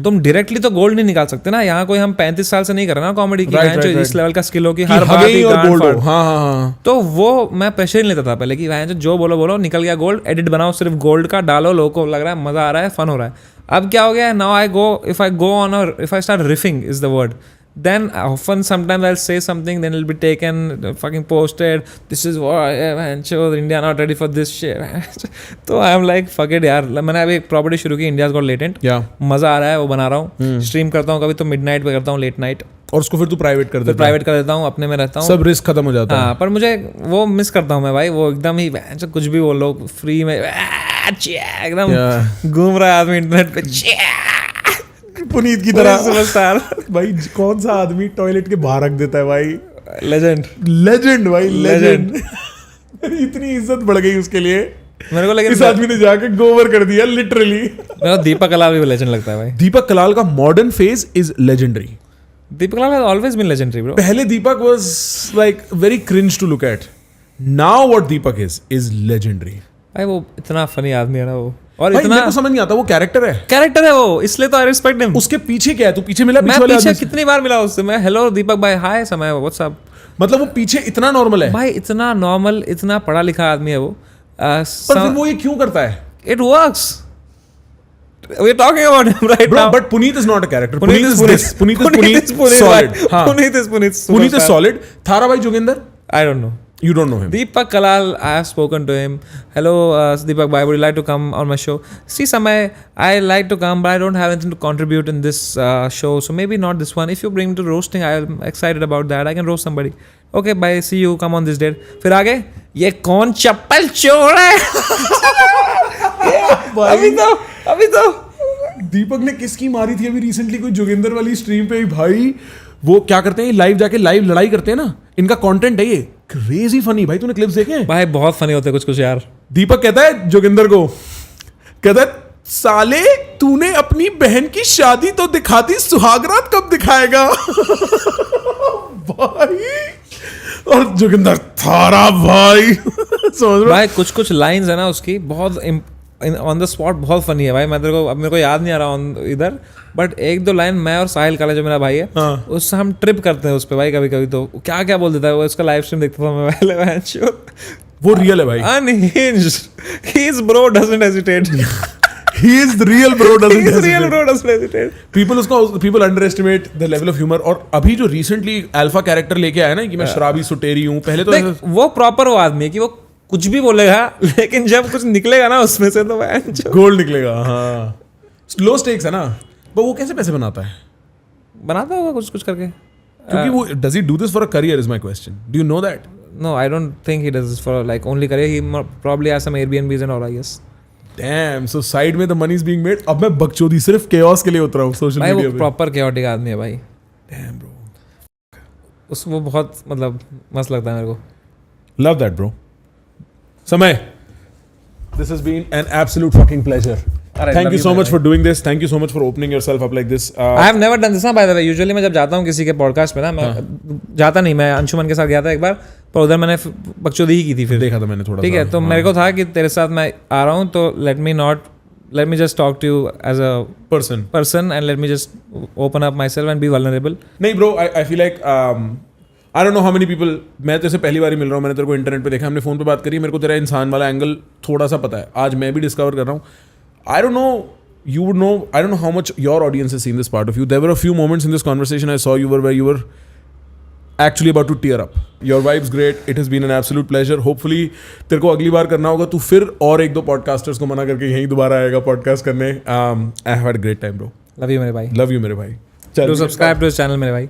तुम डायरेक्टली तो गोल्ड नहीं निकाल सकते ना. यहाँ कोई हम 35 साल से नहीं कर रहे ना कॉमेडी की, इस लेवल का स्किल हो कि हर बात ही गोल्ड हो. तो वो मैं प्रेशर नहीं लेता था पहले कि जो बोलो निकल गया गोल्ड. एडिट बनाओ सिर्फ गोल्ड का, डालो, लोगों को लग रहा है मजा आ रहा है, फन हो रहा है. अब क्या हो गया, now I go, if I start riffing is the word, then often sometimes I'll say something, then it'll be taken, fucking posted, this is what man, show India not ready for this shit. तो I am like fuck it यार, मैंने अभी एक property शुरू की, India's Got Latent, मजा आ रहा है, वो बना रहा हूँ, स्ट्रीम करता हूँ, कभी तो मिडनाइट पे करता हूँ, लेट नाइट, और उसको फिर तू प्राइवेट कर देता प्राइवेट कर देता हूँ, अपने में रहता हूँ, सब रिस्क खत्म हो जाता है। हाँ, पर मुझे वो मिस करता हूँ मैं भाई, वो एकदम ही कुछ भी बोलो फ्री में एकदम घूम रहा है आदमी इंटरनेट पे पुनीत की तरह सुपरस्टार। भाई कौन सा आदमी टॉयलेट के बाहर रख देता है भाई, लेजेंड भाई लेजेंड। इतनी इज्जत बढ़ गई उसके लिए मेरे को, लेकिन इस आदमी ने जाके गोवर कर दिया लिटरली। मेरे को दीपक कलाल भी लेजेंड लगता है भाई। दीपक कलाल का modern phase is legendary. Deepak Kalal has always been legendary, bro. पहले दीपक was like very cringe to look at. Now what Deepak is legendary. भाई वो इतना फनी आदमी है ना वो, और भाई इतना मेरे को समझ नहीं आता, वो कैरेक्टर है वो, इसलिए तो आई रिस्पेक्ट हिम। उसके पीछे क्या है? तू पीछे मिला? मैं पीछे कितनी बार मिला उससे, मैं हेलो दीपक भाई, हाय समय, व्हाट्स अप। मतलब वो पीछे इतना नॉर्मल है भाई, इतना नॉर्मल, इतना पढ़ा लिखा आदमी है वो। पर फिर वो ये क्यों करता है? It works. We're talking about him right Bro, now. but Puneet is not a character. Puneet is Puneet. Puneet. Solid. हाँ. Puneet is Puneet is solid. Thara bhai Joginder? I don't know. You don't know him. Deepak Kalal, I have spoken to him. Hello, Deepak bhai, would you like to come on my show? See, Samay, I like to come, but I don't have anything to contribute in this show, so maybe not this one. If you bring me to roasting, I'm excited about that. I can roast somebody. Okay, bye. See you. Come on this date. फिर आगे ये कौन चप्पल चोर है? अभी तो दीपक ने किसकी मारी थी अभी रिसेंटली, कोई जोगिंदर वाली स्ट्रीम पे? भाई वो क्या करते हैं, लाइव जाके लाइव लड़ाई करते हैं ना, इनका कंटेंट है ये, क्रेजी फनी। भाई तूने क्लिप्स देखे हैं? भाई बहुत फनी होते हैं कुछ यार। दीपक कहता है जोगिंदर को, कहता है साले तूने अपनी बहन की शादी तो दिखा दी, सुहागरात कब दिखाएगा? भाई और जोगिंदर थारा भाई समझ भाई कुछ लाइंस है ना उसकी, बहुत ऑन द स्पॉट बहुत फनी है भाई। मैं तेरे को, अब मेरे को याद नहीं आ रहा इधर, बट एक दो लाइन मैं और साहिल काला जो मेरा भाई है, उससे हम ट्रिप करते हैं उस पे भाई। कभी कभी तो क्या क्या बोल देता है वो, इसका लाइव स्ट्रीम देखता था मैं पहले। वो रियल है भाई, unhinged, his bro doesn't hesitate. he is the real bro doesn't He's hesitate. real bro doesn't hesitate. people underestimate the level of humor। और अभी जो रिसेंटली अल्फा कैरेक्टर लेके आया ना कि मैं शराबी सुटेरी हूँ, पहले तो देख, वो प्रॉपर वो आदमी है कि वो कुछ भी बोलेगा, लेकिन जब कुछ निकलेगा ना उसमें से तो गोल्ड निकलेगा। हाँ, लो स्टेक्स है ना। पर वो कैसे पैसे बनाता है? बनाता होगा कुछ करके, क्योंकि वो does he do this for a career is my question. Do you know that? No, I don't think he does this for like only career. He probably has some Airbnbs and all, I guess. Damn, so side में the money is being made। अब मैं बकचोदी सिर्फ chaos के लिए उतरा हूँ social media media पे। पे। प्रॉपर chaotic आदमी है भाई। Damn bro, वो बहुत मतलब मस्त लगता है मेरे को। Love that bro। समय, this has been an absolute fucking pleasure। Thank you so much for doing this। Thank you so much for opening yourself up like this। I have never done this ना, by the way। Usually मैं जब जाता हूँ किसी के podcast पे ना, मैं जाता नहीं, मैं अंशुमन के साथ गया था एक बार, पर उधर मैंने बकचोदी ही की थी। फिर देखा था मैंने थोड़ा, ठीक है, तो मेरे को था कि तेरे साथ मैं आ रहा हूँ, तो let me just talk to you as a person and let me just open up myself and be vulnerable। नहीं bro, I feel like I don't know how many people, मैं तेरे से पहली बार ही मिल रहा हूँ, मैंने तेरे को इंटरनेट पे देखा, हमने फ़ोन पे बात करी, मेरे को तेरा इंसान वाला एंगल थोड़ा सा पता है, आज मैं भी डिस्कवर कर रहा हूँ। I don't know, you would know, I don't know how much your audience has seen this part of you। There were a few moments in this conversation I saw you where you were actually about to tear up। Your vibe's great, it has been an absolute pleasure। Hopefully तेरे को अगली बार करना होगा, तू फिर और एक दो पॉडकास्टर्स को मना करके यहीं दोबारा आएगा पॉडकास्ट करने। I have had a great time bro। Love you मेरे भाई। Love you मेरे भाई। Do subscribe to this channel मेरे भाई।